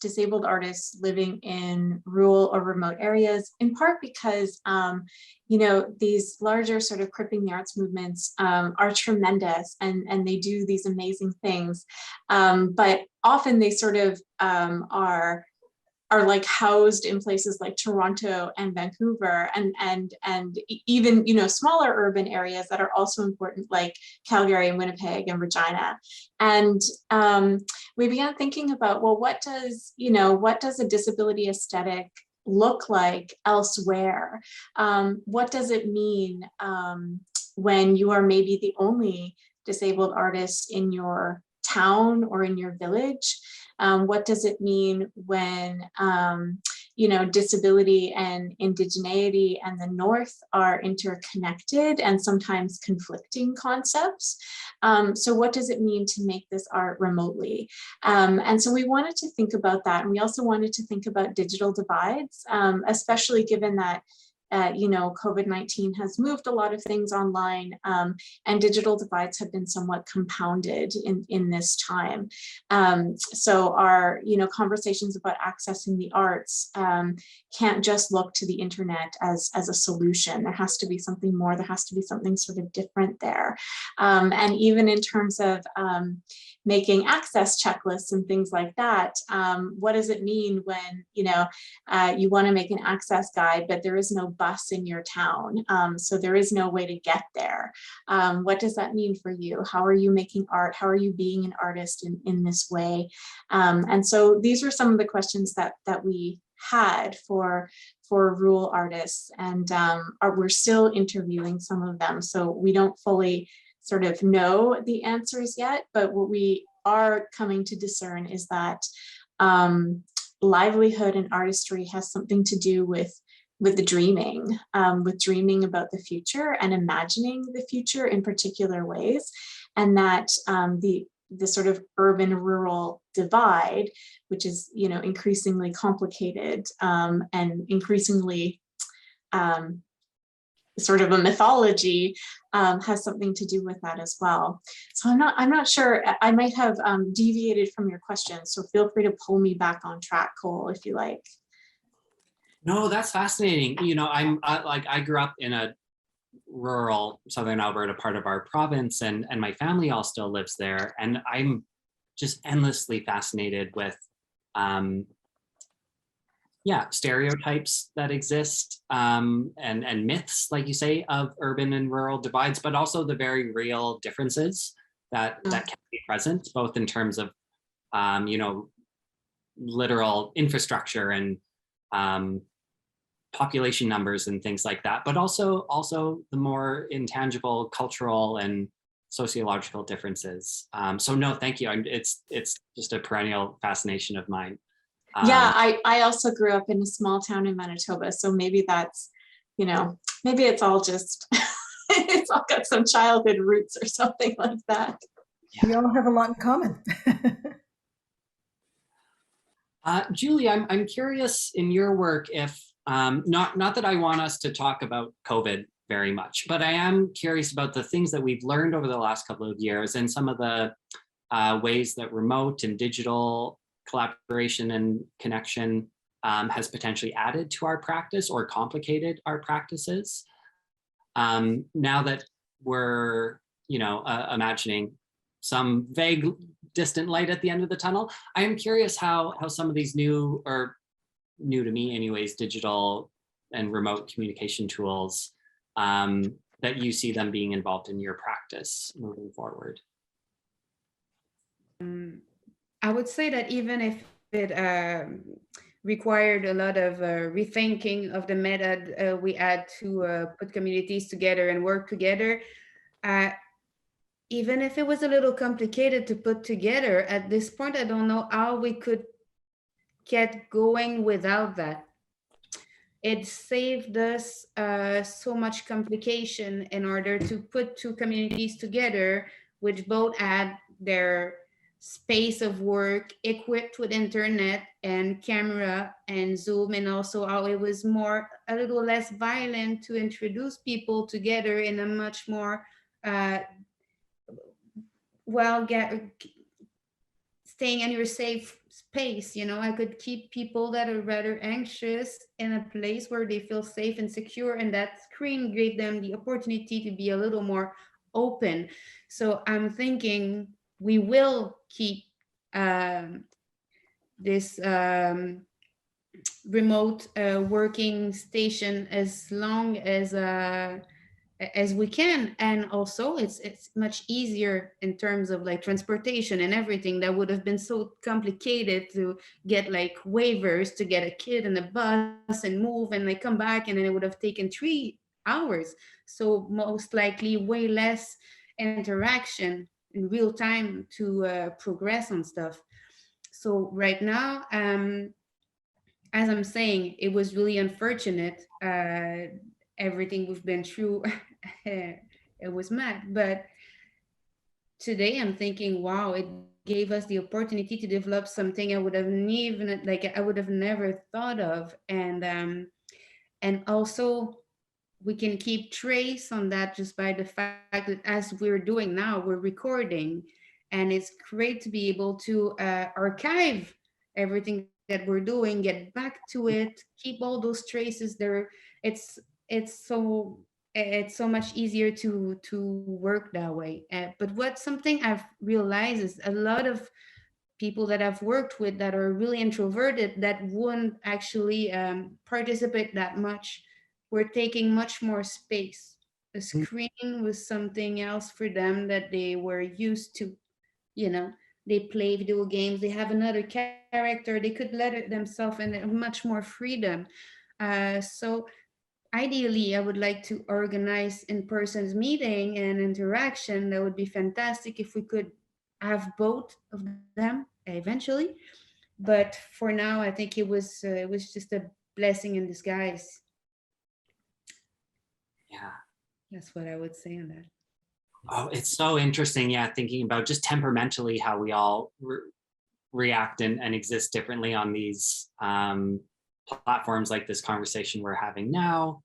disabled artists living in rural or remote areas, in part because, these larger sort of cripping the arts movements are tremendous, and they do these amazing things. But often they sort of are like housed in places like Toronto and Vancouver, and even smaller urban areas that are also important, like Calgary and Winnipeg and Regina. And we began thinking about, well, what does a disability aesthetic look like elsewhere? What does it mean when you are maybe the only disabled artist in your town or in your village? What does it mean when, disability and indigeneity and the North are interconnected and sometimes conflicting concepts? So what does it mean to make this art remotely? And so we wanted to think about that. And we also wanted to think about digital divides, especially given that COVID-19 has moved a lot of things online, and digital divides have been somewhat compounded in this time. So our, conversations about accessing the arts can't just look to the internet as a solution. There has to be something more. There has to be something sort of different there. And even in terms of making access checklists and things like that, what does it mean when, you want to make an access guide, but there is no bus in your town, so there is no way to get there? What does that mean for you? How are you making art? How are you being an artist in this way? And so these were some of the questions that we had for rural artists, and we're still interviewing some of them, so we don't fully sort of know the answers yet. But what we are coming to discern is that livelihood and artistry has something to do with the dreaming, with dreaming about the future and imagining the future in particular ways, and that the sort of urban-rural divide, which is increasingly complicated and increasingly sort of a mythology, has something to do with that as well. So I'm not sure. I might have deviated from your question, so feel free to pull me back on track, Cole, if you like. No, that's fascinating. I grew up in a rural Southern Alberta part of our province, and my family all still lives there. And I'm just endlessly fascinated with stereotypes that exist, and myths, like you say, of urban and rural divides, but also the very real differences that can be present, both in terms of literal infrastructure and population numbers and things like that, but also the more intangible cultural and sociological differences. So no, thank you. It's just a perennial fascination of mine. Yeah, I also grew up in a small town in Manitoba, so maybe that's, maybe it's all just, it's all got some childhood roots or something like that. We all have a lot in common. Julie, I'm curious in your work if, not that I want us to talk about COVID very much, but I am curious about the things that we've learned over the last couple of years and some of the ways that remote and digital collaboration and connection has potentially added to our practice or complicated our practices. Now that we're, imagining some vague distant light at the end of the tunnel, I am curious how some of these new to me anyways, digital and remote communication tools, that you see them being involved in your practice moving forward. I would say that even if it required a lot of rethinking of the method we had to put communities together and work together, even if it was a little complicated to put together, at this point, I don't know how we could get going without that. It saved us so much complication in order to put two communities together, which both had their space of work equipped with internet and camera and Zoom, and also how it was a little less violent to introduce people together in a much more uh, staying in your safe space. I could keep people that are rather anxious in a place where they feel safe and secure, and that screen gave them the opportunity to be a little more open. So I'm thinking we will keep this remote working station as long as we can, and also it's much easier in terms of like transportation and everything. That would have been so complicated to get like waivers to get a kid in a bus and move and like come back, and then it would have taken 3 hours. So most likely way less interaction in real time to progress on stuff. So right now, as I'm saying, it was really unfortunate, everything we've been through. It was mad, but today I'm thinking, wow, it gave us the opportunity to develop something I would have never thought of. And also we can keep trace on that just by the fact that as we're doing now, we're recording, and it's great to be able to archive everything that we're doing, get back to it, keep all those traces there. it's it's so it's so much easier to work that way. But what something I've realized is a lot of people that I've worked with that are really introverted, that wouldn't actually participate that much, were taking much more space. A screen was something else for them that they were used to. you know they play video games, they have another character, they could let it themselves in much more freedom. So ideally I would like to organize in-person meeting and interaction. That would be fantastic if we could have both of them eventually, but for now I think it was just a blessing in disguise. Yeah. That's what I would say on that. Oh, it's so interesting. Yeah, thinking about just temperamentally how we all react and exist differently on these platforms like this conversation we're having now,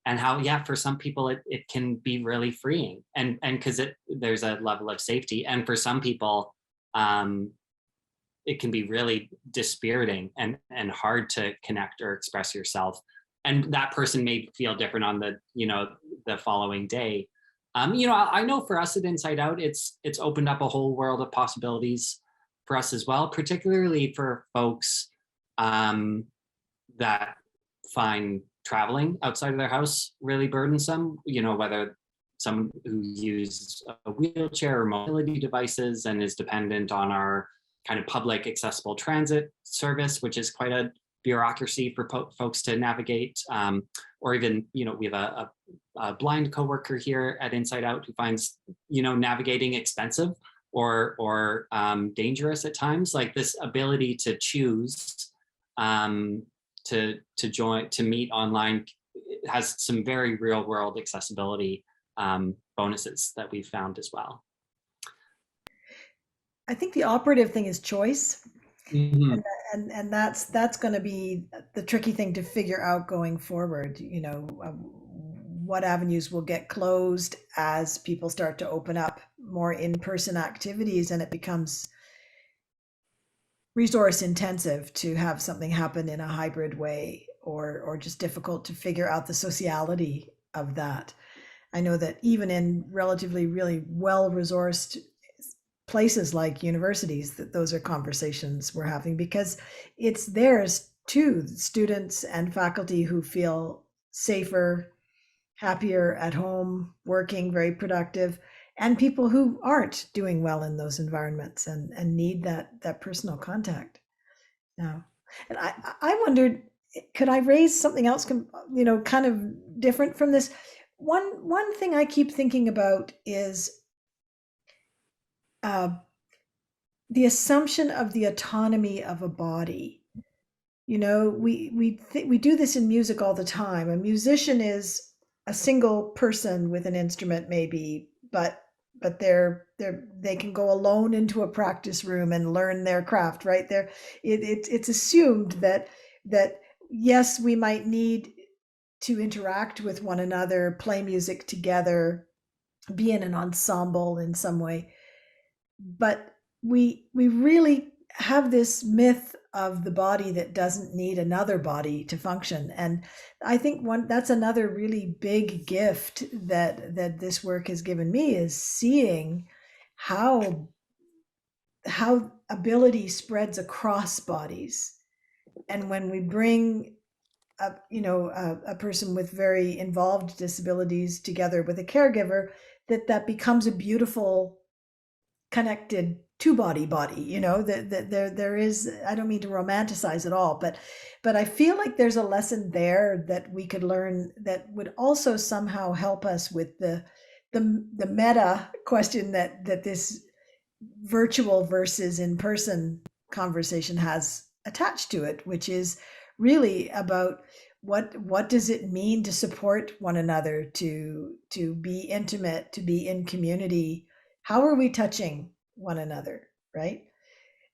and how, yeah, for some people it can be really freeing, and because there's a level of safety, and for some people it can be really dispiriting and hard to connect or express yourself, and that person may feel different on the following day. I know for us at Inside Out, it's opened up a whole world of possibilities for us as well, particularly for folks that find traveling outside of their house really burdensome, whether someone who uses a wheelchair or mobility devices and is dependent on our kind of public accessible transit service, which is quite a bureaucracy for folks to navigate, or even, we have a blind coworker here at Inside Out who finds, navigating expensive or dangerous at times. Like, this ability to choose to meet online has some very real world accessibility bonuses that we've found as well. I think the operative thing is choice. Mm-hmm. And that's going to be the tricky thing to figure out going forward. What avenues will get closed as people start to open up more in-person activities, and it becomes resource intensive to have something happen in a hybrid way, or just difficult to figure out the sociality of that. I know that even in relatively really well-resourced places like universities, that those are conversations we're having, because it's theirs too, students and faculty who feel safer, happier at home, working, very productive, and people who aren't doing well in those environments and need that personal contact. Now, and I wondered, could I raise something else, kind of different from this? One thing I keep thinking about is the assumption of the autonomy of a body. We do this in music all the time. A musician is a single person with an instrument, maybe, but but they can go alone into a practice room and learn their craft, right? It's assumed that yes, we might need to interact with one another, play music together, be in an ensemble in some way, but we really have this myth of the body that doesn't need another body to function. And I think that's another really big gift that this work has given me, is seeing how ability spreads across bodies. And when we bring a person with very involved disabilities together with a caregiver, that becomes a beautiful connected two body, that there is, I don't mean to romanticize at all, but I feel like there's a lesson there that we could learn that would also somehow help us with the meta question that this virtual versus in person conversation has attached to it, which is really about what does it mean to support one another, to be intimate, to be in community. How are we touching one another, right?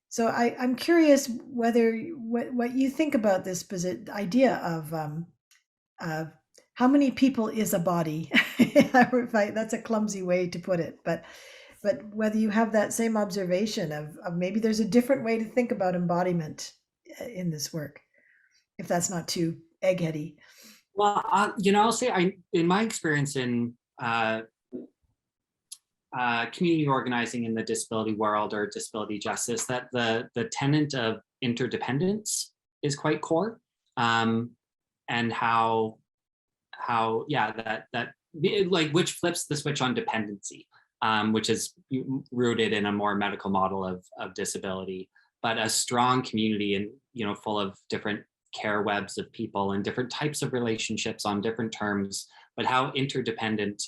So I'm curious whether what you think about this idea of how many people is a body. That's a clumsy way to put it, but whether you have that same observation of maybe there's a different way to think about embodiment in this work, if that's not too eggheady. Well, I'll say in my experience in community organizing in the disability world or disability justice, that the tenet of interdependence is quite core, and how that like which flips the switch on dependency, which is rooted in a more medical model of disability, but a strong community and full of different care webs of people and different types of relationships on different terms, but how interdependent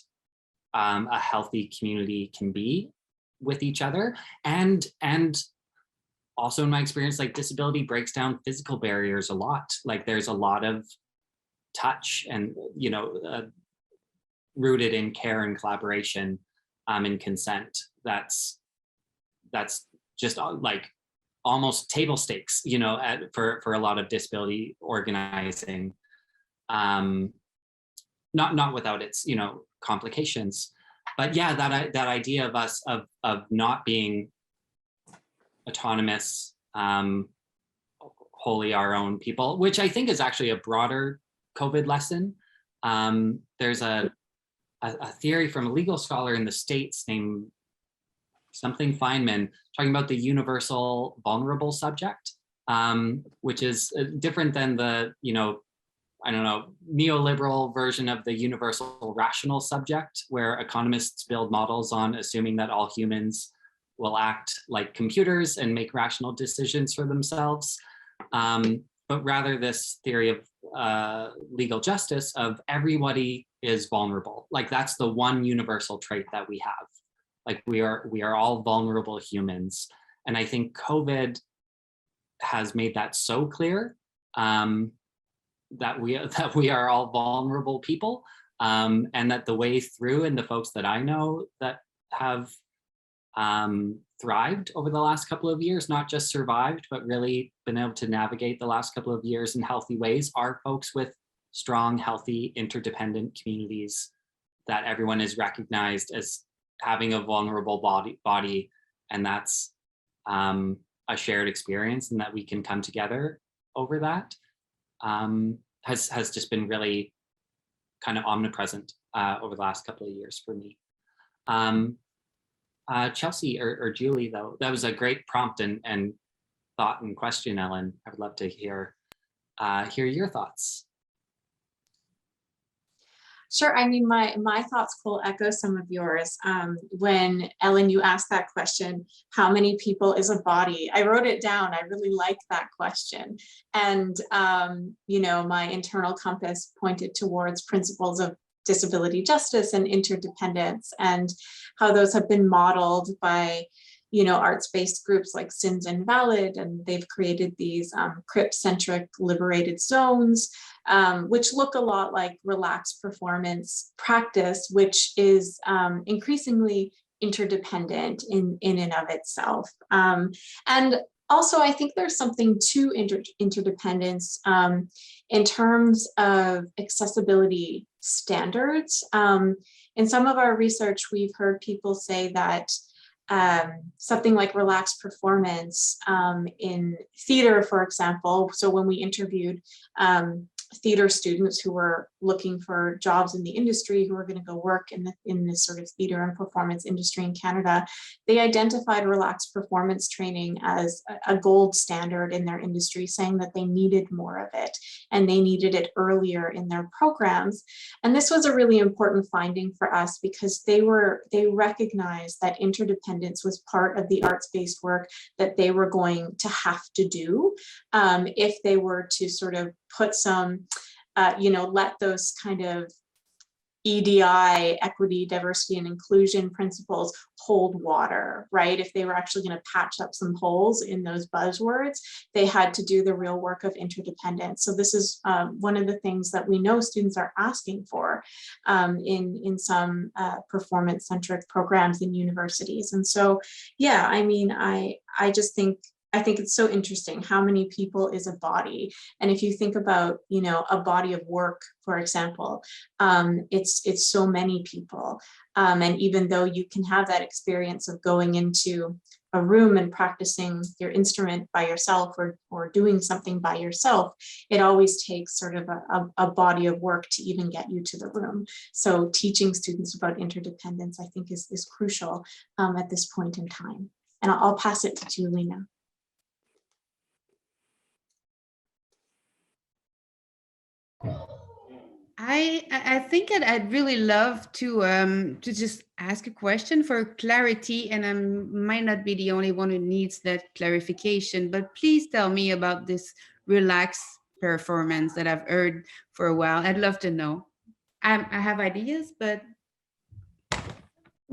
a healthy community can be with each other. And also in my experience, like disability breaks down physical barriers a lot. Like there's a lot of touch and, rooted in care and collaboration and consent. That's just like almost table stakes, for a lot of disability organizing. Not without its, complications, but yeah, that idea of us of not being autonomous, wholly our own people, which I think is actually a broader COVID lesson. There's a theory from a legal scholar in the States named something Feynman, talking about the universal vulnerable subject, which is different than the, neoliberal version of the universal rational subject, where economists build models on assuming that all humans will act like computers and make rational decisions for themselves. But rather this theory of legal justice of everybody is vulnerable. Like that's the one universal trait that we have. Like we are all vulnerable humans. And I think COVID has made that so clear, that we are all vulnerable people, and that the way through, and the folks that I know that have thrived over the last couple of years, not just survived, but really been able to navigate the last couple of years in healthy ways, are folks with strong, healthy, interdependent communities that everyone is recognized as having a vulnerable body, and that's a shared experience, and that we can come together over that, has just been really kind of omnipresent over the last couple of years for me. Chelsea or Julie, though, that was a great prompt and thought and question, Ellen. I would love to hear your thoughts. Sure. I mean, my thoughts, Cole, echo some of yours. When Ellen, you asked that question, how many people is a body? I wrote it down. I really like that question. And, my internal compass pointed towards principles of disability justice and interdependence, and how those have been modeled by, arts-based groups like Sins Invalid, and they've created these CRIP-centric liberated zones, which look a lot like relaxed performance practice, which is increasingly interdependent in and of itself. And also, I think there's something to interdependence in terms of accessibility standards. In some of our research, we've heard people say that something like relaxed performance in theater, for example. So when we interviewed theater students who were looking for jobs in the industry, who were going to go work in this sort of theater and performance industry in Canada, they identified relaxed performance training as a gold standard in their industry, saying that they needed more of it and they needed it earlier in their programs. And this was a really important finding for us because they recognized that interdependence was part of the arts-based work that they were going to have to do if they were to sort of put some, let those kind of EDI, equity, diversity, and inclusion principles hold water, right? If they were actually going to patch up some holes in those buzzwords, they had to do the real work of interdependence. So this is one of the things that we know students are asking for in some performance-centric programs in universities. And so, yeah, I mean, I think it's so interesting how many people is a body. And if you think about, a body of work, for example, it's so many people. And even though you can have that experience of going into a room and practicing your instrument by yourself or doing something by yourself, it always takes sort of a body of work to even get you to the room. So teaching students about interdependence, I think is crucial at this point in time. And I'll pass it to Julie now. I think I'd really love to just ask a question for clarity, and I might not be the only one who needs that clarification, but please tell me about this relaxed performance that I've heard for a while. I'd love to know. I have ideas, but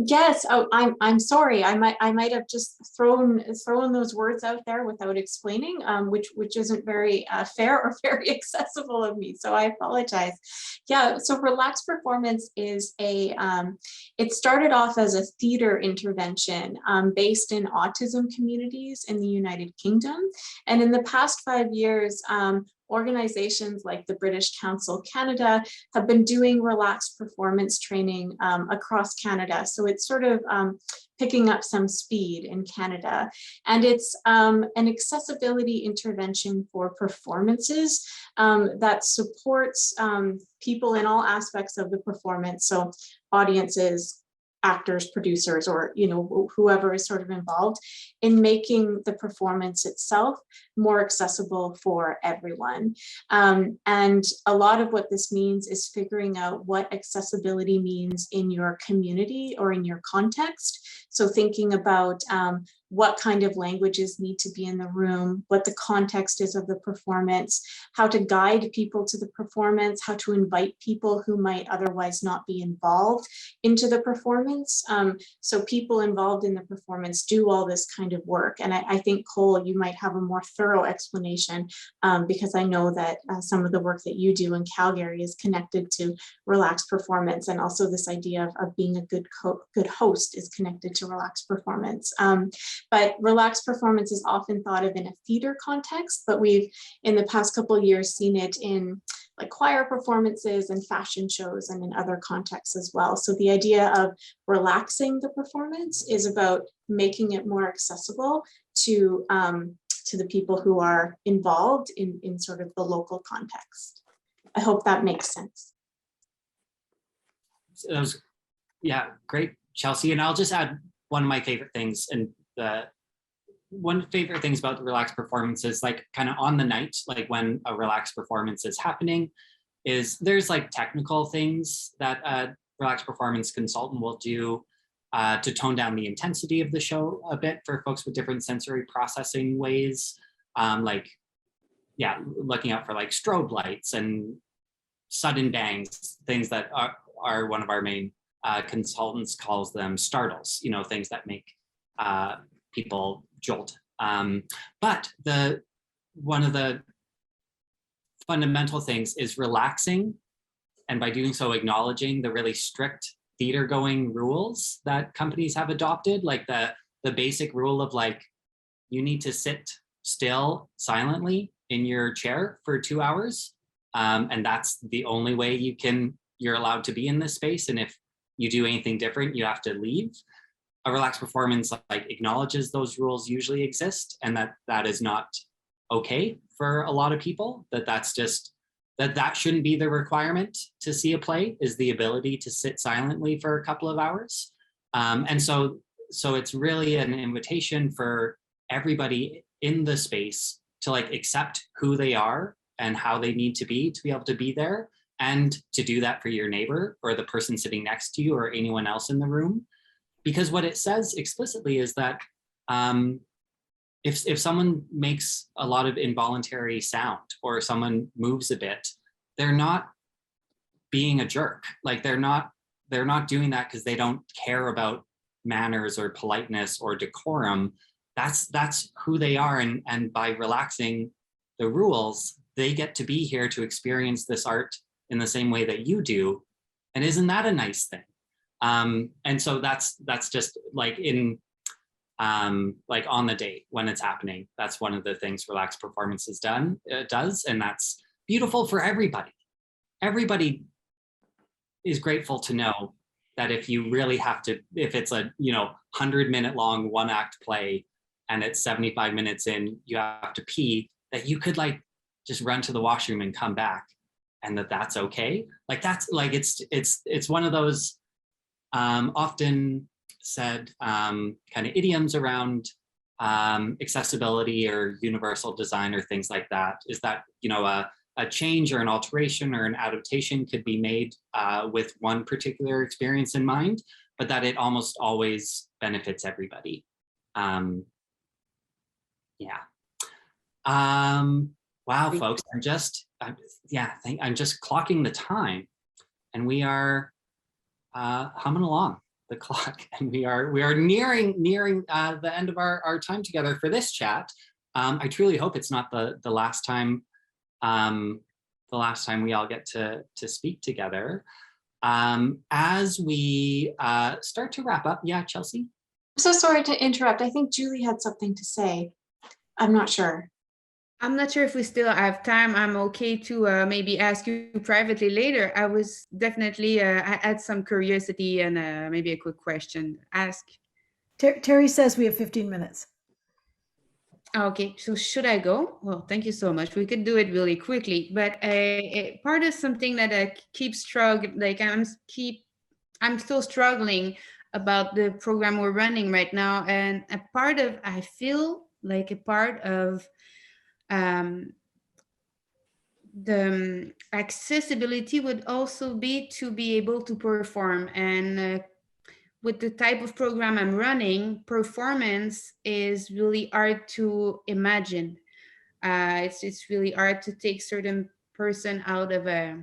yes. Oh, I'm sorry. I might have just thrown those words out there without explaining, which isn't very fair or very accessible of me. So I apologize. Yeah. So relaxed performance is it started off as a theater intervention based in autism communities in the United Kingdom, and in the past 5 years, organizations like the British Council Canada have been doing relaxed performance training across Canada. So it's sort of picking up some speed in Canada. And it's an accessibility intervention for performances that supports people in all aspects of the performance. So audiences, actors, producers, or whoever is sort of involved in making the performance itself more accessible for everyone. And a lot of what this means is figuring out what accessibility means in your community or in your context. So thinking about what kind of languages need to be in the room, what the context is of the performance, how to guide people to the performance, how to invite people who might otherwise not be involved into the performance. So people involved in the performance do all this kind of work. And I think, Cole, you might have a more thorough explanation because I know that some of the work that you do in Calgary is connected to relaxed performance, and also this idea of being a good host is connected to relaxed performance. But relaxed performance is often thought of in a theater context, but we've in the past couple of years seen it in like choir performances and fashion shows and in other contexts as well. So the idea of relaxing the performance is about making it more accessible to the people who are involved in sort of the local context. I hope that makes sense. So that was, yeah, great, Chelsea. And I'll just add one of my favorite things, and one favorite things about the relaxed performances, like kind of on the night, like when a relaxed performance is happening, is there's like technical things that a relaxed performance consultant will do to tone down the intensity of the show a bit for folks with different sensory processing ways. Like, yeah, looking out for like strobe lights and sudden bangs, things that are one of our main consultants calls them startles, things that make people jolt. But one of the fundamental things is relaxing, and by doing so, acknowledging the really strict theater going rules that companies have adopted, like the basic rule of like, you need to sit still silently in your chair for 2 hours. And that's the only way you're allowed to be in this space. And if you do anything different, you have to leave. A relaxed performance like acknowledges those rules usually exist, and that is not okay for a lot of people, that's just, that shouldn't be the requirement to see a play, is the ability to sit silently for a couple of hours. And so it's really an invitation for everybody in the space to like accept who they are and how they need to be able to be there, and to do that for your neighbor or the person sitting next to you or anyone else in the room. Because what it says explicitly is that if someone makes a lot of involuntary sound or someone moves a bit, they're not being a jerk. Like they're not doing that because they don't care about manners or politeness or decorum. That's who they are. And by relaxing the rules, they get to be here to experience this art in the same way that you do. And isn't that a nice thing? And so that's just like like on the date when it's happening. That's one of the things Relaxed Performances does, and that's beautiful for everybody. Everybody is grateful to know that if you really have to, if it's a 100-minute long 1-act play and it's 75 minutes in, you have to pee, that you could like just run to the washroom and come back, and that's okay. Like that's like it's one of those often said kind of idioms around accessibility or universal design or things like that, is that a change or an alteration or an adaptation could be made with one particular experience in mind, but that it almost always benefits everybody. Wow, folks, I'm just clocking the time, and we are humming along the clock, and we are nearing the end of our time together for this chat. I truly hope it's not the last time we all get to speak together. As we start to wrap up, yeah, Chelsea? I'm so sorry to interrupt. I think Julie had something to say. I'm not sure. I'm not sure if we still have time. I'm okay to maybe ask you privately later. I was definitely, I had some curiosity and maybe a quick question. Ask. Terry says we have 15 minutes. Okay, so should I go? Well, thank you so much. We could do it really quickly, but part of something that I keep struggling, like I'm still struggling about the program we're running right now. And I feel like a part of the accessibility would also be to be able to perform. And with the type of program I'm running, performance is really hard to imagine. It's really hard to take certain person out of a.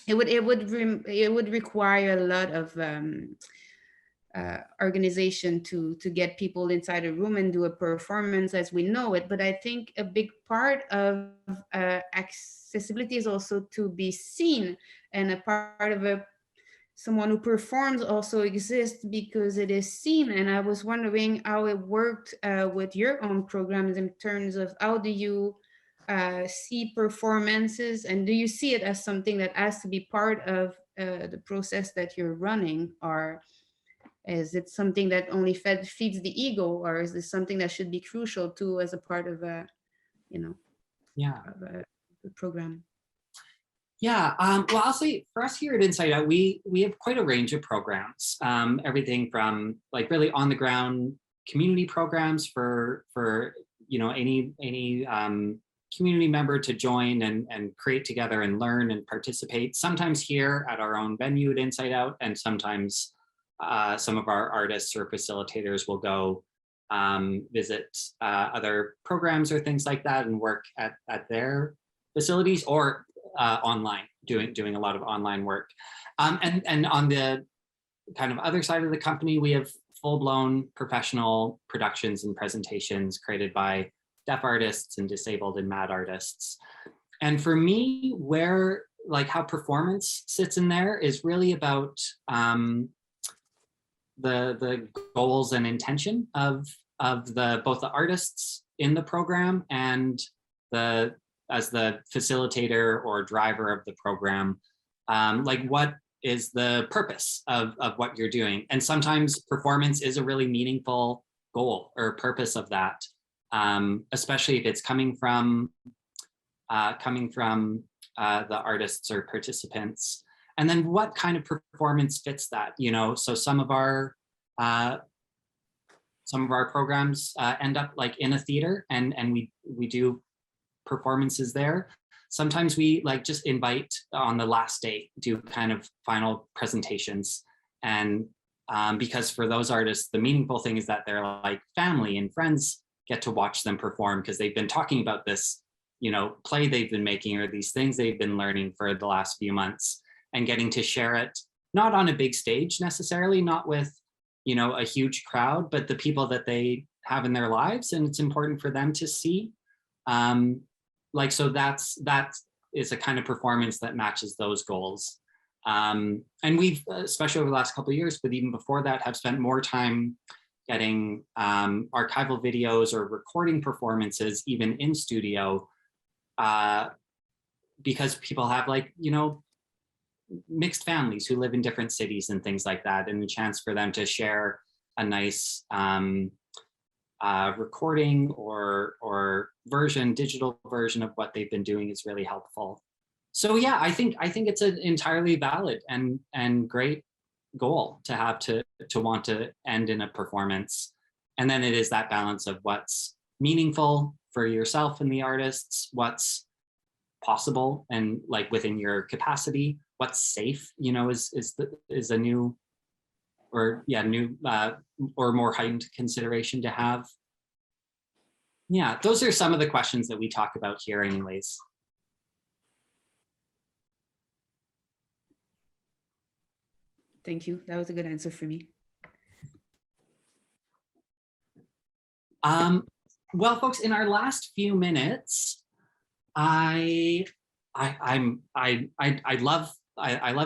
It would require a lot of organization to get people inside a room and do a performance as we know it. But I think a big part of accessibility is also to be seen, and a part of someone who performs also exists because it is seen. And I was wondering how it worked with your own programs in terms of how do you see performances, and do you see it as something that has to be part of the process that you're running, or is it something that only feeds the ego, or is this something that should be crucial too as a part of a program? Yeah, well, I'll say for us here at Inside Out, we have quite a range of programs. Everything from like really on the ground community programs for any community member to join and create together and learn and participate. Sometimes here at our own venue at Inside Out, and sometimes some of our artists or facilitators will go visit other programs or things like that and work at their facilities, or online, doing a lot of online work. And on the kind of other side of the company, we have full-blown professional productions and presentations created by deaf artists and disabled and mad artists. And for me, where like how performance sits in there is really about the goals and intention of both the artists in the program and as the facilitator or driver of the program, like what is the purpose of what you're doing. And sometimes performance is a really meaningful goal or purpose of that, especially if it's coming from the artists or participants. And then what kind of performance fits that, you know? So some of our programs end up like in a theater, and we do performances there. Sometimes we like just invite on the last day, do kind of final presentations. And because for those artists, the meaningful thing is that they're like family and friends get to watch them perform because they've been talking about this, you know, play they've been making or these things they've been learning for the last few months, and getting to share it, not on a big stage necessarily, not with, you know, a huge crowd, but the people that they have in their lives, and it's important for them to see. Like, so that is a kind of performance that matches those goals. And we've, especially over the last couple of years, but even before that, have spent more time getting archival videos or recording performances, even in studio, because people have, like, you know, mixed families who live in different cities and things like that, and the chance for them to share a nice recording or digital version of what they've been doing is really helpful. So yeah, I think it's an entirely valid and great goal to have to want to end in a performance. And then it is that balance of what's meaningful for yourself and the artists, what's possible and like within your capacity, what's safe, you know, is a new or more heightened consideration to have. Yeah, those are some of the questions that we talk about here anyways. Thank you. That was a good answer for me. Well, folks, in our last few minutes, I love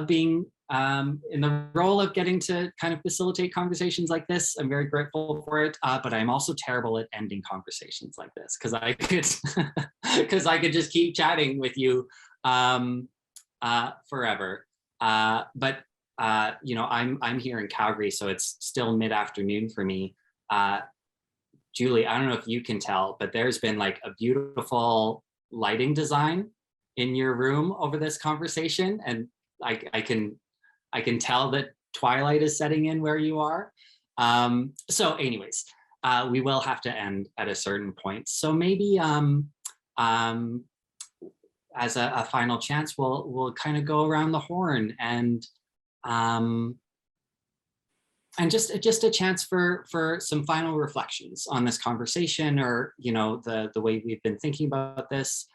being in the role of getting to kind of facilitate conversations like this. I'm very grateful for it, but I'm also terrible at ending conversations like this because I could just keep chatting with you forever. But you know, I'm here in Calgary, so it's still mid-afternoon for me. Julie, I don't know if you can tell, but there's been like a beautiful lighting design in your room over this conversation, and I can tell that twilight is setting in where you are. So anyways, we will have to end at a certain point. So maybe as a final chance, we'll kind of go around the horn and just a chance for some final reflections on this conversation, or, you know, the way we've been thinking about this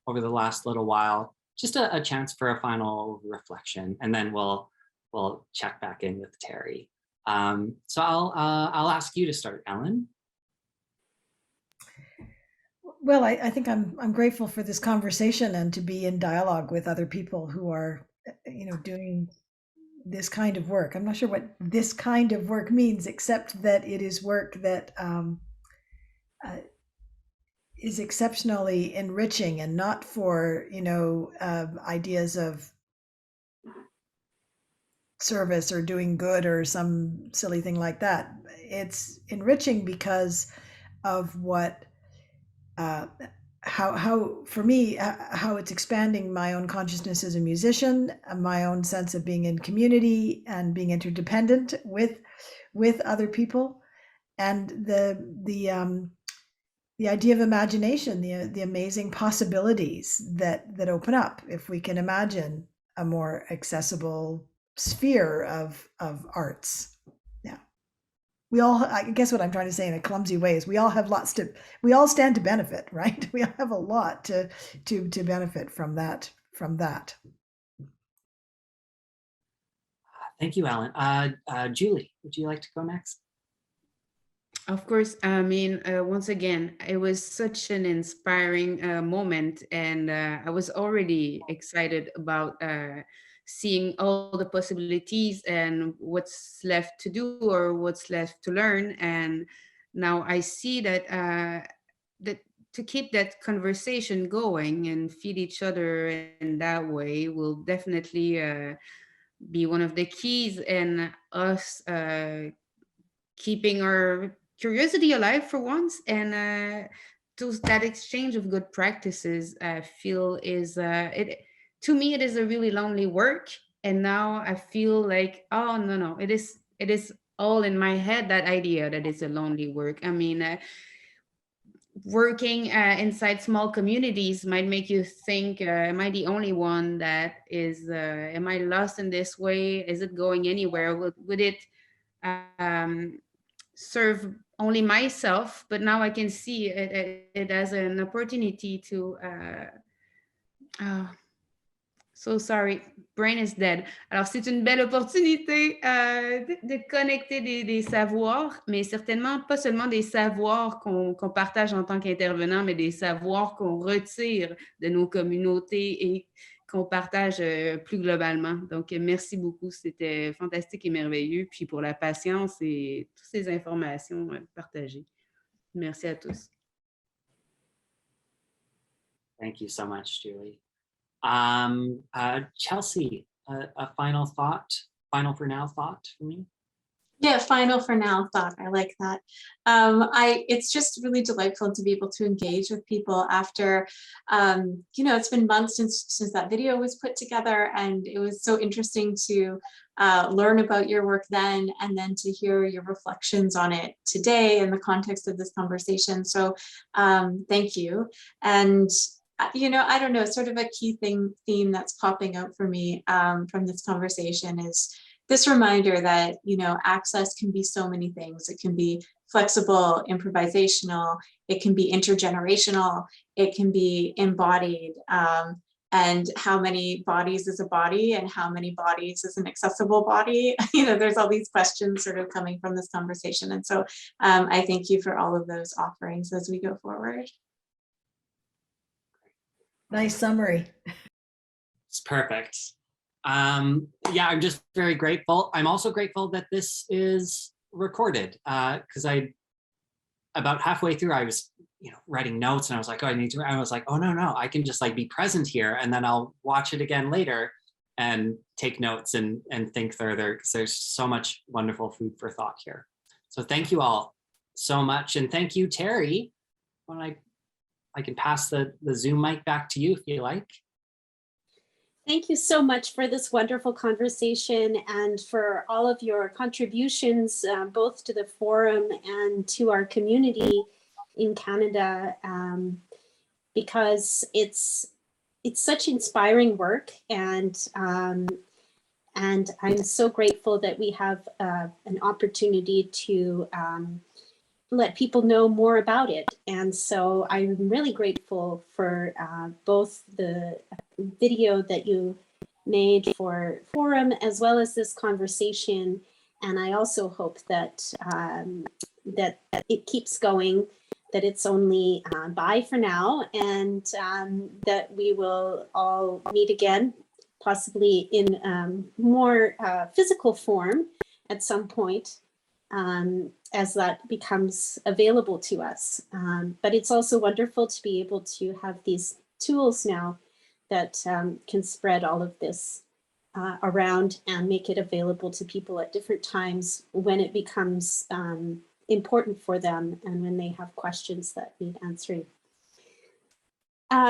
over the last little while. Just a chance for a final reflection, and then we'll check back in with Terry. So I'll ask you to start, Ellen. Well, I think I'm grateful for this conversation and to be in dialogue with other people who are, you know, doing this kind of work. I'm not sure what this kind of work means, except that it is work that is exceptionally enriching, and not for, you know, ideas of service or doing good or some silly thing like that. It's enriching because of what how for me, how it's expanding my own consciousness as a musician, my own sense of being in community and being interdependent with other people, and the idea of imagination, the amazing possibilities that open up if we can imagine a more accessible sphere of arts. Yeah, we all, I guess what I'm trying to say in a clumsy way is we all stand to benefit, right? We all have a lot to benefit from that. Thank you, Ellen. Julie, would you like to go next? Of course, I mean, once again, it was such an inspiring moment, and I was already excited about seeing all the possibilities and what's left to do or what's left to learn. And now I see that that to keep that conversation going and feed each other in that way will definitely be one of the keys in us keeping our curiosity alive for once, and that exchange of good practices I feel is it to me it is a really lonely work, and now I feel like, oh no, it is all in my head, that idea that it's a lonely work. I mean, working inside small communities might make you think, am I the only one that is am I lost in this way? Is it going anywhere? Would it um, serve only myself? But now I can see it as an opportunity to uh, so sorry, brain is dead. Alors, c'est une belle opportunité de connecter des savoirs, mais certainement pas seulement des savoirs qu'on partage en tant qu'intervenant, mais des savoirs qu'on retire de nos communautés et qu'on partage plus globalement. Donc, merci beaucoup. C'était fantastique et merveilleux. Puis pour la patience et toutes ces informations partagées. Merci à tous. Thank you so much, Julie. Chelsea, a final for now thought for me? Yeah, final for now thought. I like that. It's just really delightful to be able to engage with people after, it's been months since that video was put together, and it was so interesting to learn about your work then, and then to hear your reflections on it today in the context of this conversation. So thank you. And I don't know, sort of a key theme that's popping out for me from this conversation is this reminder that, access can be so many things. It can be flexible, improvisational, it can be intergenerational, it can be embodied, and how many bodies is a body and how many bodies is an accessible body? There's all these questions sort of coming from this conversation. And so I thank you for all of those offerings as we go forward. Nice summary. It's perfect. Yeah, I'm just very grateful. I'm also grateful that this is recorded because about halfway through, I was, writing notes, and I was like, oh, I was like, oh, no, I can just be present here, and then I'll watch it again later and take notes and think further, because there's so much wonderful food for thought here. So thank you all so much. And thank you, Terry. When I can pass the Zoom mic back to you if you like. Thank you so much for this wonderful conversation and for all of your contributions, both to the forum and to our community in Canada, because it's such inspiring work, and I'm so grateful that we have an opportunity to let people know more about it. And so I'm really grateful for both the video that you made for forum as well as this conversation. And I also hope that that it keeps going, that it's only bye for now, and that we will all meet again, possibly in more physical form at some point, as that becomes available to us. But it's also wonderful to be able to have these tools now that can spread all of this around and make it available to people at different times when it becomes important for them and when they have questions that need answering.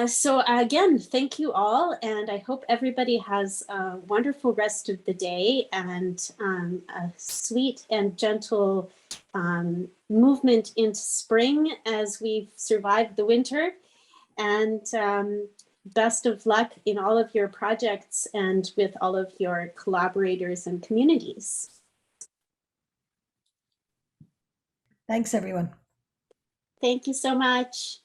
So again, thank you all, and I hope everybody has a wonderful rest of the day and a sweet and gentle movement into spring as we've survived the winter, and best of luck in all of your projects and with all of your collaborators and communities. Thanks, everyone. Thank you so much.